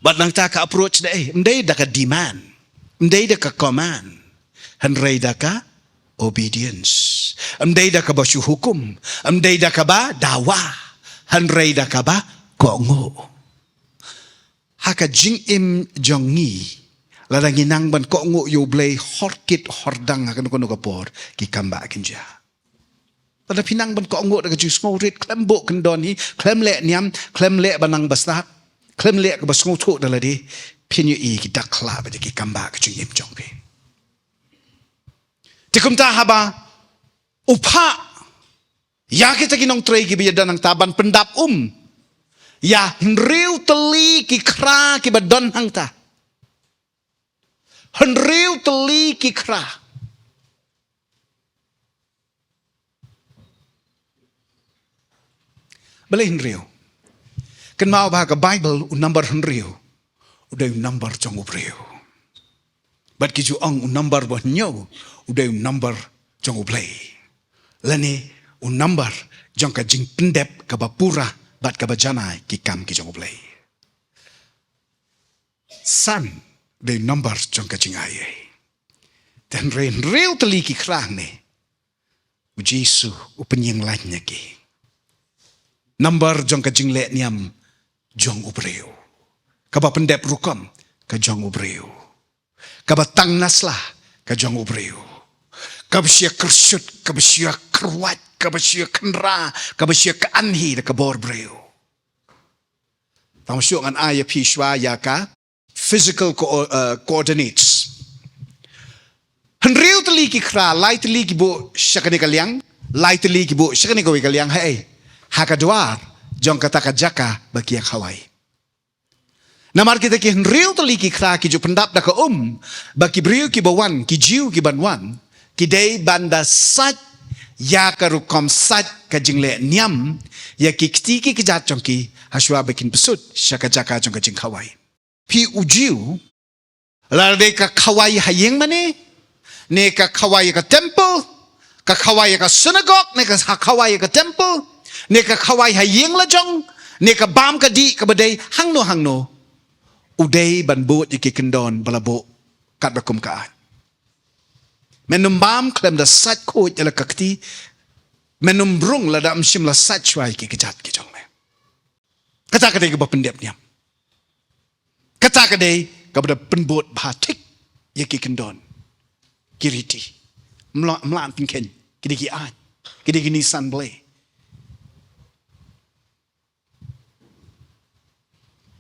But nang ta ka approach da mday da ka demand, mday da ka command, handray da ka obedience. Amday da ka ba hukum? Amday da ka ba dawa? Hanray da ka ba kongo? Haka jing im jongi ladang inang ban kongo yo blay horkit hordang akan kono kapor ki kamba kinja. Pada pinang ban kongo da ka jus ngorit klembo kendoni klem le niam klem le banang bastak klem le ka bas ngoto daladi pinyu I ki dakla ba ki kamba ka jing im jongpi. Tikum ta haba upa ya kita kinong tray ki biyadan ng taban pendap ya henriu teli ki kra ki badon hang ta henriu teli ki kra Balain rio. Kan mau bah ke Bible number rio. Udah number jong rio. Bat kiju ang number bah nyo. Udah number jong play. Lani number jong ka jing pendep ka bapura bat ka bajanai ki kam ki jong play. San de number jong ka jing aye. Dan ren real tali ki krang ne. Jesu upenyeng lainnya ki. Number jong ka jing le niam jong ubreu. Kaba pendep rukam ka jong ubreu. Kaba tang naslah ka jong ubreu. Kaba sia kersut, kaba sia kerwat, kaba sia kenra, kaba sia keanhi da kabor breu. Tama syuk ngan ayah pishwa ya ka physical coordinates. Henriu teli ki kra, lai teli ki bu syakani kaliang, lai teli ki bu syakani kawi kaliang, hai, hakadwar, jong kata kajaka bagi yang Hawaii. Namar kita ki henriu teli ki kra ki ju pendap da ka bagi briu ki bawan, ki jiu ki banwan, ki day banda sat, ya ka rukom sat ka jingle niam, ya ki ktiki ki jat jong ki, haswa bakin pesut, syakajaka jong ka jing Hawaii. Pi ujiu, lalade ka Hawaii hayeng mane, ne ka Hawaii ka temple, ka Hawaii ka synagogue, ne ka Hawaii ka temple, ne ka Hawaii hayeng lajong, ne ka bam ka di ka badai hangno, uday ban buat yaki kendon balabo kat bakum kaan. Menum bam klem da sat ko yala kakti, menum brung la da amshim la sat shwai ki kejat ki jong me. Kata kadai ka bapendep niam. Kata kadai ka bada penbuat batik yaki kendon. Kiriti, melan tingken, kini an, kini nisan boleh.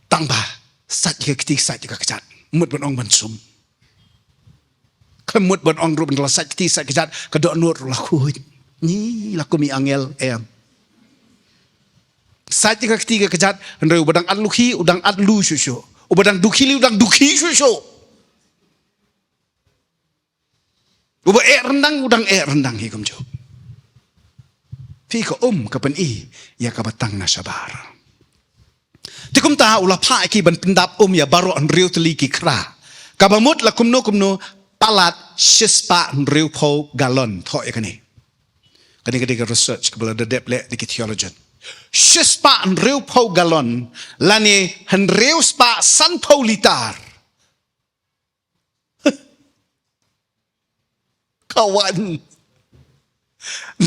Tangba, sat jika ketik sat jika kejat, mut benong bensum. Kemut benong rup adalah sat ketik sat kejat, kedok nur laku, ni laku mi angel em. Sat jika ketik kejat, hendak udang adluhi, udang adlu susu, udang dukili, udang duki susu. Uba rendang, udang rendang hikum jo. Fika kapan ya kabatang na sabar. Tikum ta ulah pa ki ban pendap ya baro an riu teli ki kra. Kabamut la kumno palat shispa an riu po galon tho ya kani. Kani research kabala dedep le di theologian. Shispa an riu po galon lani han riu spa san po litar. Kawan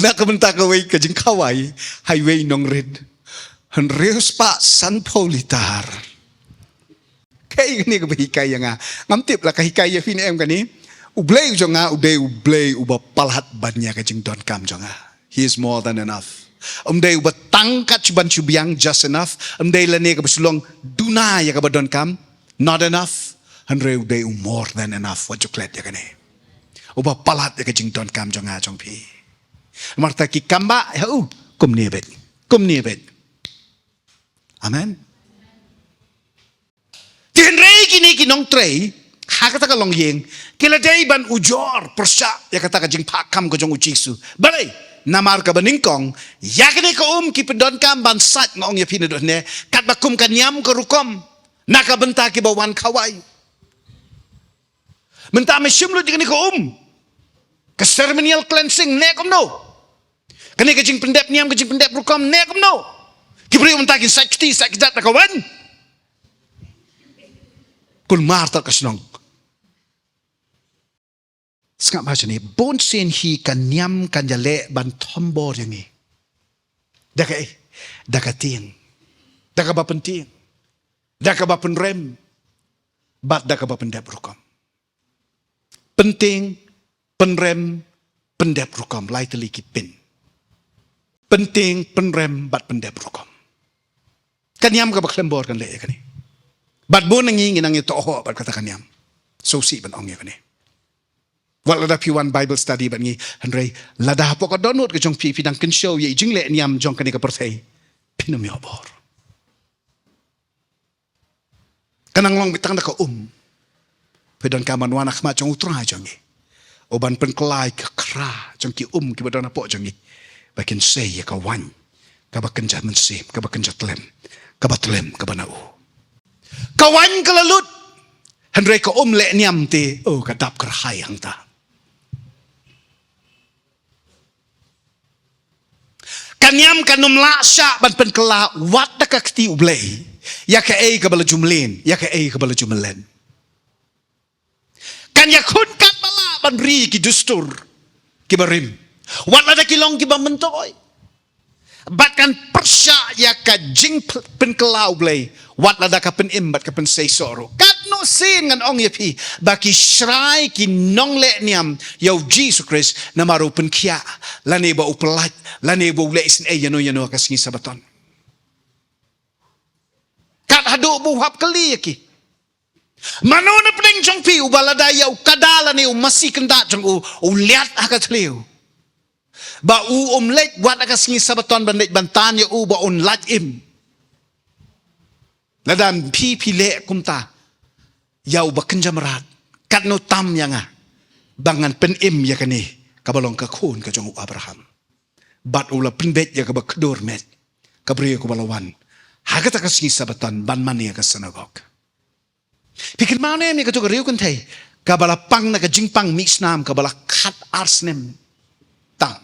nak bentak kawai kajing kawai highway nong red henreus pa san politar kay ni kahikai yang ngamtip lah kahikai ya fin em kani ublay jonga ublay uba palat bannya kajing don kam jonga he is more than enough uba tangkat cuban cubiang just enough lane ka besulong duna ya ka don kam not enough henreu more than enough what you klet ya kani uba palat ya kajing don kam jonga jong pi marta ki kamba ya kum ni bet amen tin rei kini kinong trei hakata ka long yeng kila day ban ujor persya ya kata kajing pakam ko jong ujisu balai namar ka baningkong yakni ka ki pedon kam ban sat ngong ya pinedon ne kat bakum kan nyam ko rukom naka benta ki bawan kawai benta me shimlu dikni ka ke ceremonial cleansing ne kom no kani kajing pendep niam kajing pendep rukom ne kom no kibri untakin sakti sakjat kawan kun marta kasnong skap baca ni bon sen hi kan niam kan jale ban tombor yang ni dakating dakaba penting dakaba penrem bat dakaba pendep rukom penting penrem pendep rukom lai teliki pin penting penrem bat pendep rukom kanyam ka baklembor kan le kani bat bon ngi nang ito ho bat kata kanyam so si ban ong kani wala da piwan bible study ban ngi andre lada po ka donut ka jong pi pidang kan show ye jing le niam jong kani ka perthei pinum yo bor kanang long bitang da ka pedan ka manwana khma jong utra jong ngi oban penkelai ke kra jong ki ki badana po jong ni bakin say ya ka wan kabakenja mensim, kabakenja tlem, kabatlem, kabanau. Kawan kalalut, Henry ka le niam te, oh kadap kerhai hang ta. Kanyam kanum la sya ban pen kala wat da ka kti ublei. Ya ka ei ka bala jumlen, ya ka ei ka bala jumlen. Kan ya kun kat bala ban ri ki dustur ki barim. Wat la da ki long ki ba mentoy. Bat kan persya ya ka jing pen kala ublei. Wat la da ka pen im bat ka pen sei soro. Kat no sin ngan ong yepi baki shrai ki nong le niam yau Jesus Christ na maru pen kia la ne ba upelat la ne ba ule isin yano ka singi sabaton. Kat hadu buhap kali yaki. Mano na pening jong pi ubalada yau kadala ne masih kendak jong liat akat liu. Ba lek buat akat singi sabaton bandit bantan ya ba lat im. Ladam pi le kumta yau bakenja merat kat no tam yang bangan pen im ya kani kabalong ka khun ka jong Abraham. Bat ula pen bet ya ka bakdor met kabri ko balawan. Hagat ka singi sabatan ban mani ka sinagog. Pikir mana mi ka to riu kan thai ka bala pang na ka jingpang mix nam ka bala khat arsnem tang.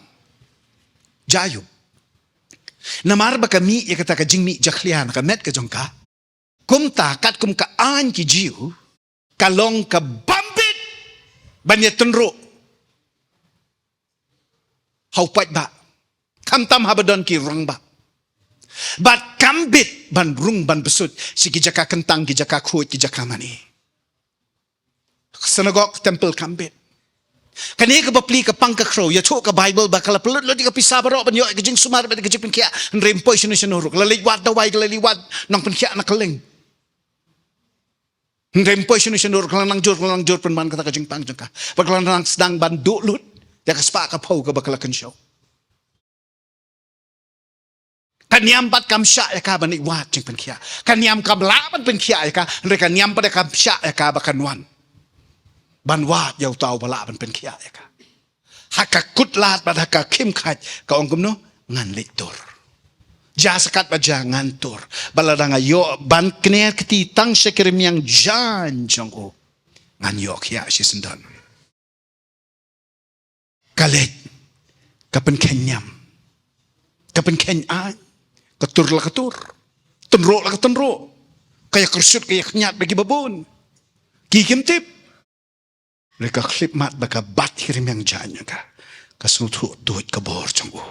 Jayu. Namar ba ka mi ya ka ta ka jing mi jakhlian ka met ka jong ka. Kumta kat kum ka an ki jiu kalong ka bambit banya tenro. Hau pat ba. Kam tam habadon ki rang ba. Bat kambit ban rung ban besut si kijaka kentang kijaka kuat kijaka mani. Senagok temple kambit. Kani ka bapli ka pang ka crow ya ka Bible ba kala pelut lo di ka pisabaro ban yo ka jing sumar ba ka jipin kia nrempoy sino sinuruk laliwat dawai laliwat nang penkia nakaling. Nrempoy sino sinuruk lang jur pen man kata ka jing pang jangka. Pagkalan nang sedang ban dulut ya ka spa ka pau ka bakala kan show. Kanyam bat kam sya ya ka banik wat jing penkia. Kanyam kam laban penkia ya ka mereka nyam pada kam sya ya ka bakan wan. Ban wat yau tau bala ban penkia ya ka. Haka kutlat pada haka kim khat ka ongkum no ngan lektor. Ja sakat baja ngantor. Baladang ayo ban kner keti tang sekirim yang jan jongko. Ngan yok ya si sendan. Kalet kapen kenyam. Kapen kenyan. Ketur lah ketur. Tenro lah ketenro. Kayak kersut kayak kenyat bagi babon. Kikim tip. Mereka klip mat baka bat hirim yang janya ka. Kasutu duit kabor canggu.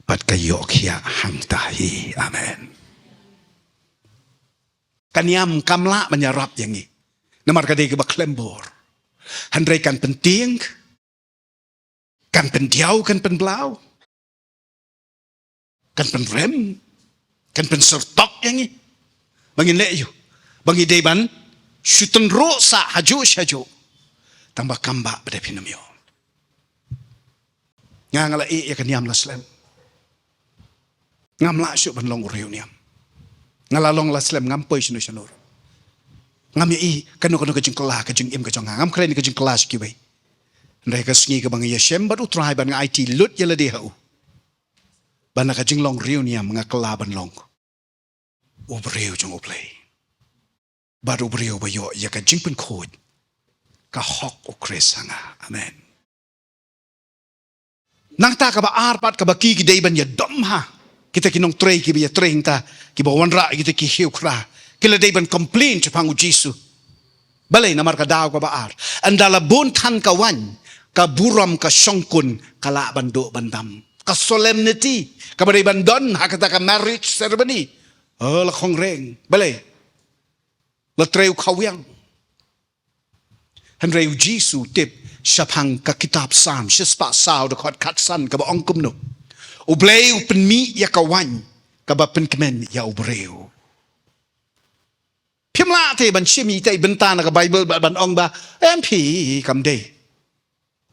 Bat kayok ya hang tahi. Amen. Kanyam kamla menyarap yang ini. Namar kadai ke baklembor. Handrai kan penting. Kan pendiau kan penblau. Kan penrem. Kan pensertok yang ini. Bangin leyo. Bangin deban. Syuten ro sa haju syaju. Tambah kambak pada pinamyo. Ngala ya kan niam laslem. Ngam la syuk ban long uriu niam. Ngala long laslem ngam poi sinu syanur. Ngam ya kanu kajing kelah kajing im kajong ngam kren kajing kelah sikiwai. Ndai ka sngi ka bang ya shem bat utrai ban IT lut ya ladi hau. Ban kajing long riu niam ngakela ban long. Ubriu jong uplay. Baru ubriu bayo ya kajing pen khod. Kahok o kresanga. Amen. Nang ta ka ba arpat ka ba ki gidei ban ya domha. Kita kinong trey ki ba trey ta ki ba wanra kita ki hiu kra. Kila dei ban complain chapang u Jisu. Balay namar ka daw ka ba ar. Andala buntan ka wan ka buram ka syongkun kala bando bandam. Ka solemnity ka ba dei bandon hakata ka marriage ceremony. Oh la khong reng. Balay. La trey kawyang. Henry Jisu tip syapang ka kitab Psalm sispa saw de kot katsan ka ba ongkum no. Ublay upen mi ya kawan ka ba pen kemen ya ubreu. Pimla te ban shimi te bentana ka Bible ban ong ba MP kam day.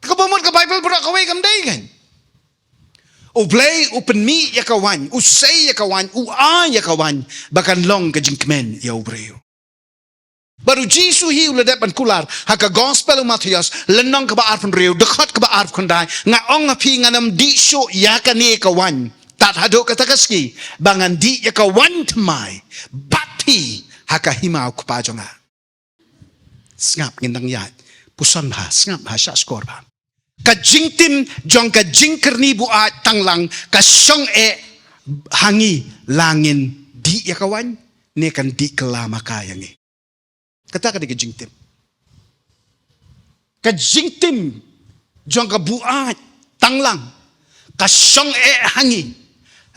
Ka ba mo ka Bible bro ka way kam day kan. Ublay upen mi ya kawan usay ya kawan ya kawan bakan long ka jing kemen ya ubreu. Baru Jisu hiu ledat ban kular haka gospel Matius lenong ka ba arpun riu dekat ka ba arp kondai nga ong api nganam di show ya ka ne ka wan tat hado kata kaski bangan di ya kawan temai bati haka himau kupajonga ngap ngindang yat pusan ha ngap ha sya skor ba ka jingtim jong ka jingkerni bu a tanglang ka syong hangi langin di ya kawan ne kan di kelama kayangi kata ka di ka jingtim jong ka bu a tanglang ka syong hangi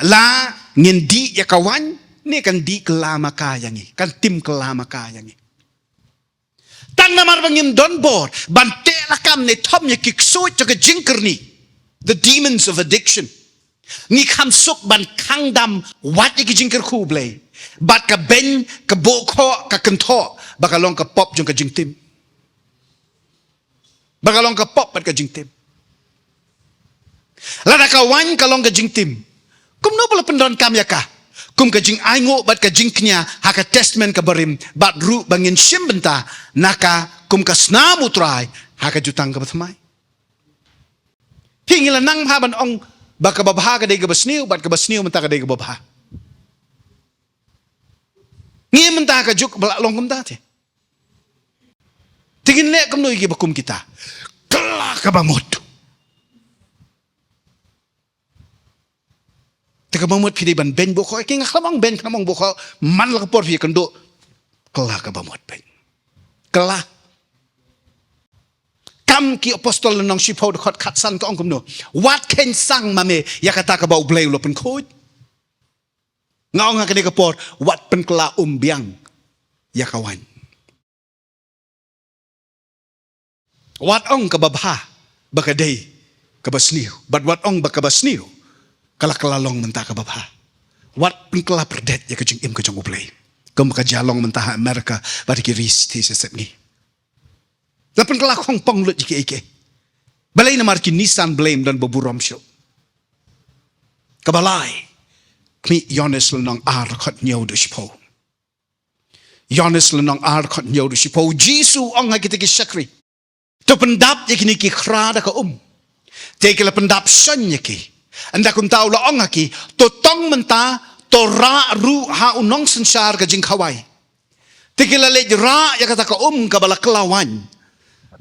la ngin di ya kawan ne kan di kelama kayangi kan tim kelama kayangi tang namar bangim don bor bante lakam ne thom ye kikso choka jinkerni the demons of addiction ni kham sok ban khang dam wat ye jinker khu blay bat ka ben ka bokho ka kentho bakalong ka pop jong ka jingtim bakalong ka pop bat ka jingtim lada ka wan kalong ka jingtim kum no pala pendon kam ya ka kum ka jing aingo bat ka jingknya haka testament ka barim bat ru bangin shimbenta naka kum ka snamu try haka jutang ka batmai tingila nang haban ong baka babha ka de ka basniu bat ka basniu menta ka de ka babha ngi menta ka juk bala long kum date tingin le kum no igi bakum kita kala ka bamot teka mamut pidi ban ben boko king khamang ben khamang boko man la por fi kando kala ka bamot ben kala kam ki apostol nong shipo de khot khat san ka ong kum no what can sang mame yakata ka ba ublay lo pen khoj ngaong ka de ka por wat pen kala umbiang yakawan wat ong ka babha bakadei ka basniu but wat ong bakabasniu kala kalalong mentah ka babha wat pengkala perdet ya kajing im kajong ublay kum ka jalong mentah Amerika bari ki risti sesep ni la pengkala khong pong lut jike ike balai na marki Nissan blame dan boburom show kabalai kmi Yones lenong ar khot nyaw do shipo Yones lenong ar khot nyaw do shipo Jisu ong ha kita ki sakri to pendap yakini ki khrada ka tekela pendap shan yaki anda kun tahu la ong haki to tong menta to ra ru ha unong sensar ka jing khawai tikila le ra ya kata ka ka bala kelawan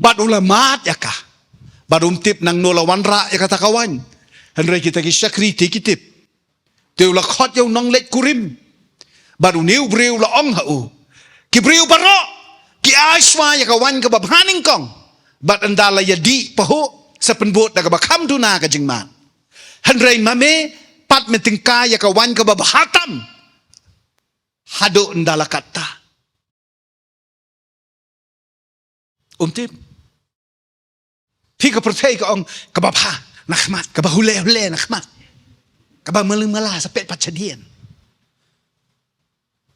bad ulamat ya ka bad tip nang nolawan ra ya kata kawan henry kita ki syakri tikitip te ula khot yo nong let kurim bad uniu breu la ong ha ki breu baro ki aiswa ya kawan ka babhaning kong bad andala ya di paho sa penbot da ka bakam duna ka jingman Henry mame pat metingka ya kawan ka babahatam hado ndala kata tip pika pertai ka ong kababha nakhmat kabahule hule nakhmat kabamala sa pet pachadian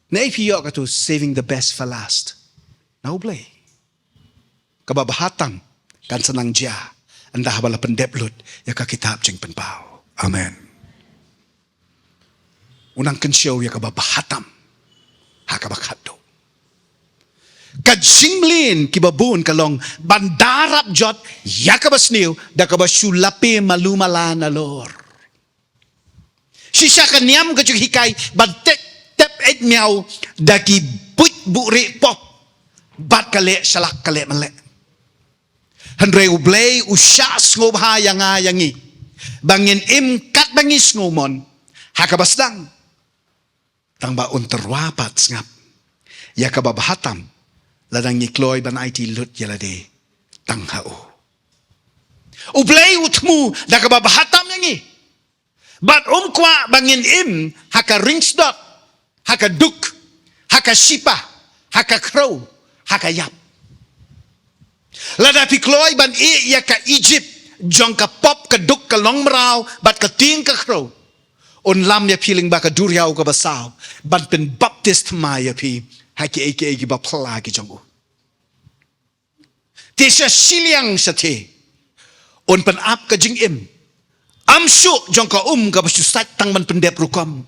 na ipiyo ka to saving the best for last na ublay kababahatam kan sanang dia anda habala pendeplut ya ka kitab jing penpau amen. Unang kensyaw ya kababahatam hakabakado. Kajinglin kibabun kalong bandarap jot ya kabasniw da kabasulapi malumala na lor. Sisya kanyam kajug hikay bantek tep et miaw da ki but buri pop bat kale salak kale male. Henry ublay usya ngob hayangayangi. Bangin im kat bangis ngumon hakabasdang tang baon terwapat ngap ya kababahatam ladang nikloy ban IT lut yalade tang hao ublay utmu da kababahatam yangi bat kwa bangin im haka ringsdot haka duk haka shipa haka crow haka yap lada pikloy ban ya ka Egypt jong ka pop ka duk ka long maraw bat ka ting ka crow on lam ya piling ba ka duryaw ka basaw bat pen baptist maya pi haki eke ba pala ki jong ti sa siliang sa ti on pen ap ka jing im am shu jong ka ka basu sat tang man pendep rukom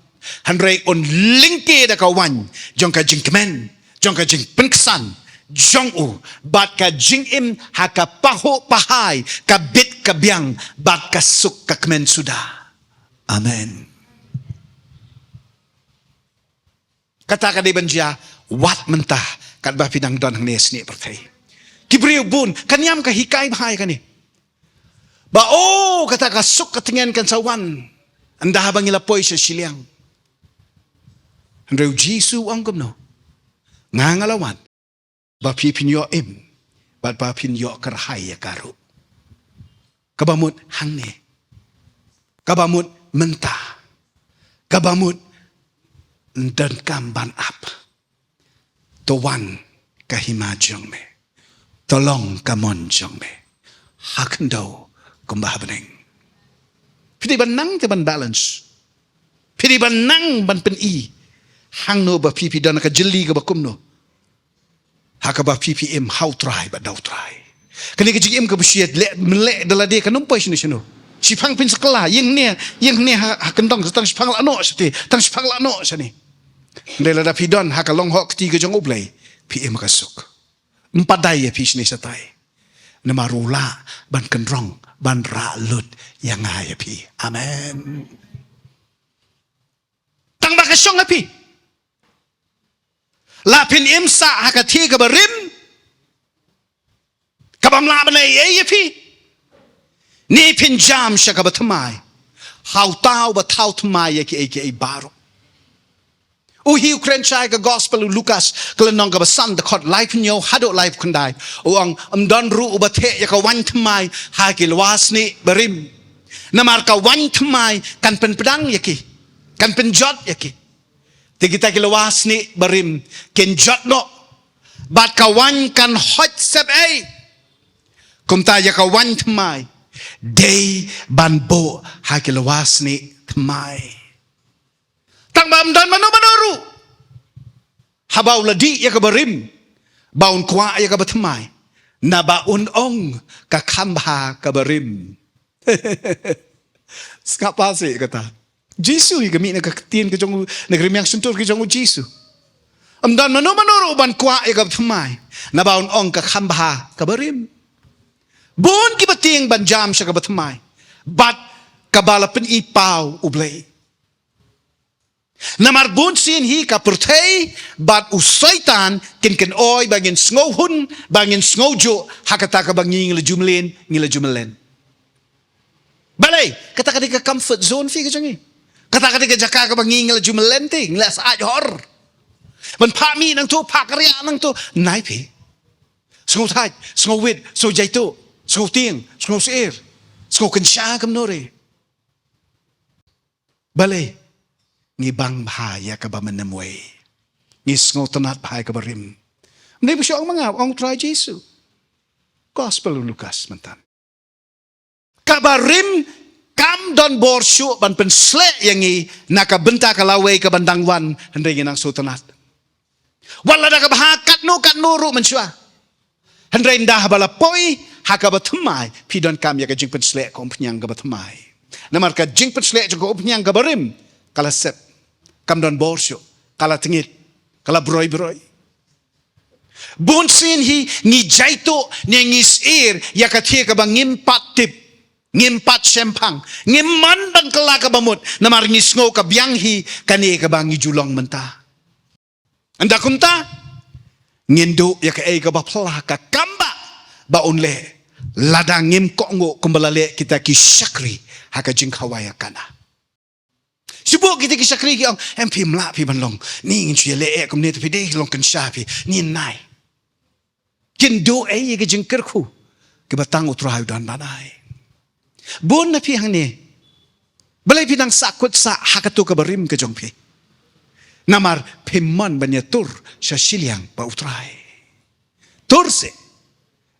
hanrei on lingke da ka wan jong ka jing kemen jong ka jing penksan jong bat ka jing im haka paho pahay ka bit ka biang bat ka suk ka kemen suda amen kata ka di banja wat mentah kat ba pinang don hang nes ni pertai kibriu bun kanyam ka hikai bahai ka ni ba kata ka suk katingan kan sawan anda habang ilapoi sa siliang andreu jisu anggam no ngangalawan ba pipin yo ba pin yo kerhai ya karu kabamut hang ni kabamut mentah kabamut dan kamban ap Tuan kahimajong me tolong kamonjong me hakendo kumbahabening pidi banang te ban balance pidi banang ban pen hang no ba pipi dan ka jeli ka bakum no hakaba pipi how try ba daw try kani ka jigim ka busiet le dalade ka numpai sino si phang pin sakla yang ne hakendong tang si phang la no sati tang si phang la no sani Ndela da pidon hakalong hok tiga jong ublay PM kasuk. Empadai ya pis ni satai. Namarula ban kendrong ban ralut yang ya pi. Amen. Tang bakasyong api. Lapin imsa hakati ka barim. Kabam la banay ya pi. Ni pin jam siya ka batamay. How tao ba tao tamay ya ki baro. Uhiu krenchai ka gospel Lucas kelenong ka basan the court life nyo hado life kundai uang don ru ubate ya ka wan tmai ha ki lwas ni berim namar ka wan tmai kan pen pedang yaki kan pen jot yaki tigita ki lwas ni berim ken jot no bat ka wan kan hot sep kumta ya ka wan tmai day ban bo ha ki lwas ni tmai tang bam dan manoru habau ladi ya ka barim baun kwa ya ka batmai na baun ong ka kambha ka barim skapa se kata Jisu i kami na kakatien ka jong nagrimyang suntur ka jong Jisu amdan manoru ban kwa ya ka batmai na baun ong ka kambha ka barim bon ki bating ban jam siya ka batmai bat kabalapen ipaw ublay Namar bunsin hi ka pertay bat usaitan kin oy bangin sngohun bangin sngojo hakata ka banging ngila jumlen balay kata ka comfort zone fi ka jangi kata ka jaka ka banging ngila jumlen te ngila sa hor ban pa mi nang to pa karya nang to nai pi sngo thai sngo wit so jaito sngo ting sngo ser sngo kan sha kam nore balay ni bang bahaya ka ba manamway ni sngo tanat bahaya ka barim hindi mo siya ang mga ang try Jesu gospel Lucas mantan kabarim kam don borsyo ban pensle yang i nakabenta kalaway ka bandangwan hindi ginang sutanat wala na kabahakat no kanuro man siya hindi indah balapoy hakabatumay pidon kam ya ka jing pensle kompanyang kabatumay namar ka jing pensle jing kompanyang kabarim kalasep kam don borsyo kala tingit kala broy bunsin hi ni jaito ni ngis ya kathia ka bang ngimpat tip ngimpat sempang ngimman dan kala ka bamut namar ngis ngo ka biang hi kani ka bang julong menta anda kunta ngindo ya ka ka bapla ka kamba ba unle ladang ngim ko ngo kumbalale kita ki syakri haka jing khawaya kana Subuk kita kisah kiri yang MP melak pi banlong ni ingin cuy le kum ni tapi deh long kan syafi ni nai kin do ke jengkerku ke batang utrahu dan banai bon na pi hang ni balai pi nang sakut sa hakatu ke barim ke jong pi namar pimman banyatur sa siliang pa utrai turse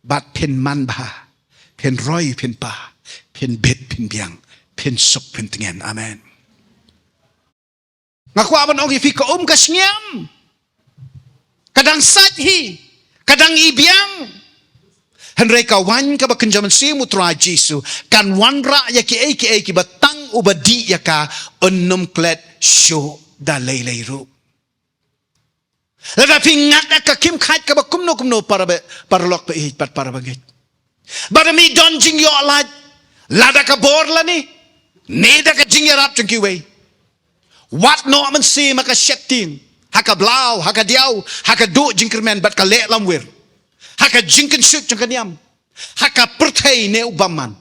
bat pin man bah pin roy pin pa pin bet pin biang pin sok pin tengen amen ngaku aban ong ifi ka kasnyam kadang sathi kadang ibiang henry ka wan ka bakenjaman simu tra Jesu kan wanra ya ki batang ubadi ya ka unnum klet sho da lay ru lada pingat ka kim khat ka bakumno para lok pe pat para bagit barami don jing yo lada ka bor lani neda ka jing yarap jing kiwe Wat no man si maka setting haka blau, haka diau, haka do jingkermen bat ka le lamwir. Haka jingken syuk jangkan yam. Haka pertai ne ubaman.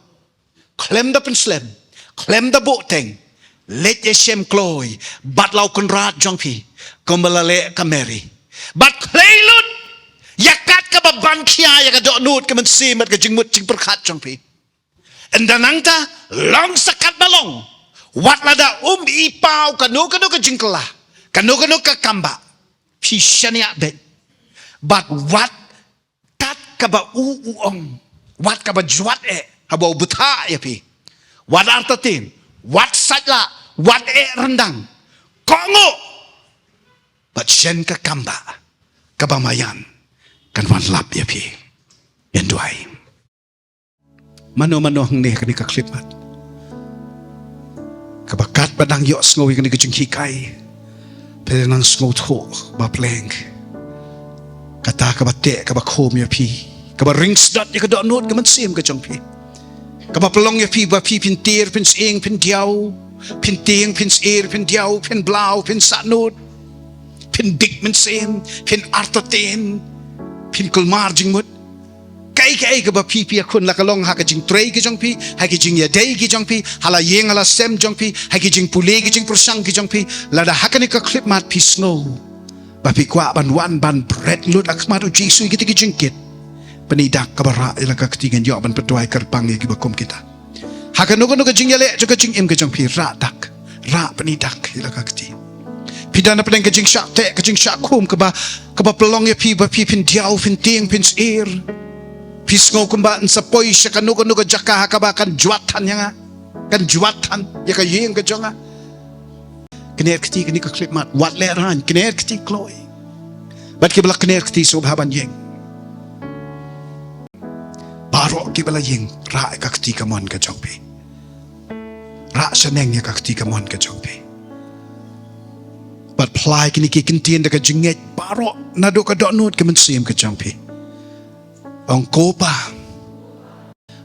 Klem da penslem, klem da boteng. Let yeshem kloy, bat lau konrat jongpi. Kombalale kameri. Bat kleilut, yakat ka baban kia yaka do nut ka mensim at ka jingmut jing perkat jongpi. Endanangta long sakat balong. Wat lada ipau kanu ka jingkela. Kanu ka kamba. Pishania bet. But what kat ka ba uong. Wat ka ba juat haba buta ya pi. Wat artatin. Wat sajla. Wat rendang. Kongo. But shen ka kamba. Kabamayan. Kan wan lap ya pi. Enduai. Mano-mano hang ne kani ka klipat. Kabakat badang yo sngowi kani ka jingkikai. Pwede nang sngow to ba pleng. Kata kabate kabakom ya pi. Kabaringstad ya ka doonod ka mansim ka jong pi. Kabapalong ya pi ba pi pintir pins ing pin diaw. Pin ting pins ir pin diaw pin blau pin satnod. Pin dik mansim pin artatin pin kulmar jingmut. Kai ka ba pi akun la kalong ha ka jing trei ki jong pi ha ki jing ya dei ki jong pi hala yeng hala sem jong pi ha ki jing pule ki jing prosang ki jong pi la da ha ka ni ka clip mat pi snow ba pi kwa ban wan ban bread lut ak maru jisu ki jing kit penidak ka bara ila ka ktingan yo ban petuai kerpang ki ba kom kita ha ka no ka jing ya le jo ka jing im ki jong pi ra dak ra penidak ila ka kti pidana pedang ka jing syak te ka jing syak kum ka ba pelong ya pi ba pi pin diau pin ting pin ir Pisngo kumba sa poy siya kanugo jaka hakaba kan juatan nga kan juatan ya ka yeng ka jonga kiner kti kini ka klip mat wat leran kiner kti kloy bat ki bala kiner kti so haban yeng baro ki bala yeng ra ka kti ka mon ka jongpi ra saneng ya ka kti ka mon ka jongpi bat plai kini ki kintien da ka jinget baro nado ka donut ka mensim ka jongpi Ang kopa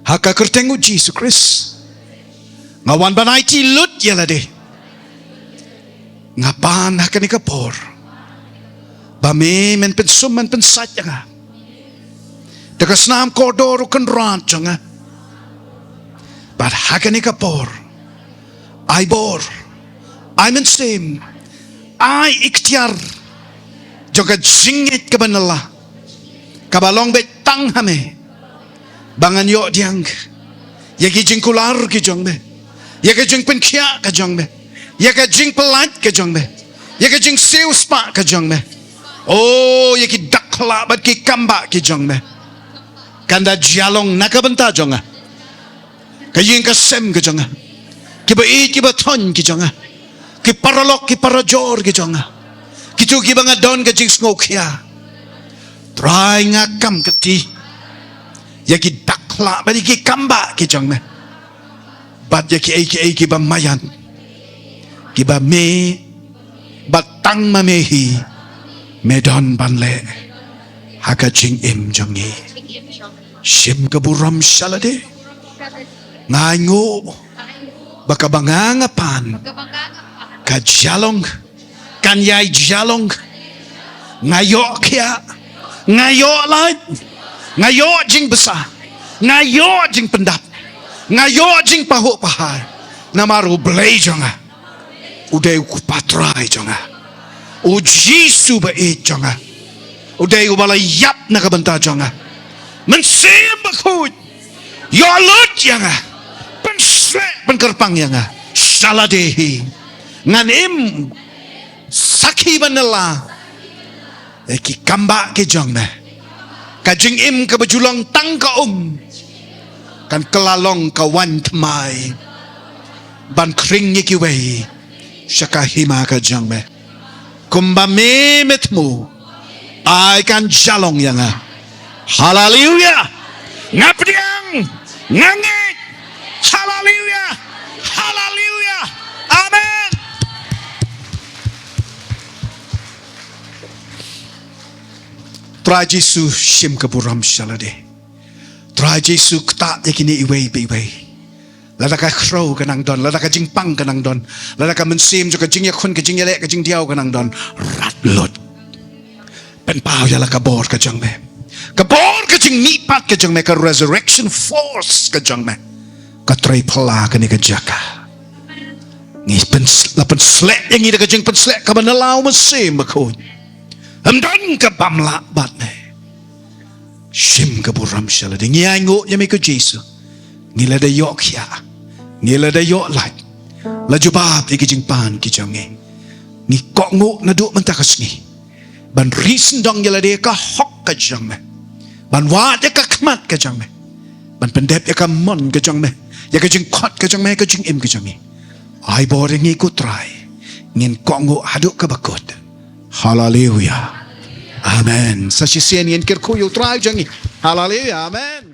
haka kertengu Jesus Christ ngawan banai ti lut yala de ngapan haka ni kapor bame men pensum men pensat nga dekas nam koridor kan rant nga but haka ni kapor ay bor ay mensim ay ikhtiar joga jingit kabanala kabalong bet tang hame bangan yo diang yaki jing kular ki jong be yaki jing penkia ka jong be yaki jing pelat ka jong be yaki jing sew spa ka jong be oh yaki dakla bat ki kamba ki jong be kanda jalong nakabenta jonga ka yin ka sem ka jonga ki ba i ki ba thon ki jonga ki paralok ki parajor ki jonga ki tu ki banga don ka jing smokia try nga kam kati yaki dakla badi ki kamba ki jong me bat yaki ki ba mayan ki ba me batang mamehi medon banle haka jing im jongi shim kaburam shalade ngaingo baka bangangapan ka jalong kan yai jalong ngayo kia ngayo lain ngayo jing besar ngayo jing pendap ngayo jing pahu pahai namaru belai jonga udai ku patrai jonga u jisu ba e jonga udai ku bala yap na kabanta jonga mensim bakut yo lut jonga pensle penkerpang jonga saladehi nganim sakhi banela ki kamba ke jong me ka jing im ka bajulong tang ka kan kelalong ka wan mai ban kring ki wei shaka hima ka jong me kumba me metmu ai kan jalong yanga haleluya ngapdiang ngangit haleluya haleluya amen. Try Jesu shim kaburam shalade. Try Jesu kta yakini iway biway. Lada ka crow ka nang don, lada ka jing pang ka nang don, lada ka mensim jo ka jing yakun ka jing yale ka jing diaw ka nang don, ratlot. Pen pao yala ka bor ka jang me. Ka bor ka jing nipat ka jang me ka resurrection force ka jang me. Ka tray pala ka ni ka jaka. Ngi pen slek yang ida ka jing pen slek ka banalaw mesim ko. Amdan ka bamla bat me. Shim ka buram shala de ngi ngo ya me ko Jesu. Ngi la da yok ya. Ngi la da yok like. La jubab di ka jing pan ki jang ngi. Ngi kok ngo na du man takas ngi. Ban risen dong yala de ka hok ka jang me. Ban wa de ka kmat ka jang me. Ban pendep ya ka mon ka jang me. Ya ka jing kot ka jang me ka jing im ka jang ngi. Ay boring ikut try. Ngin kongo haduk ka bakot. Hallelujah. Amen. Sa sisiyan ngin kirkuyo try jangi. Hallelujah. Amen.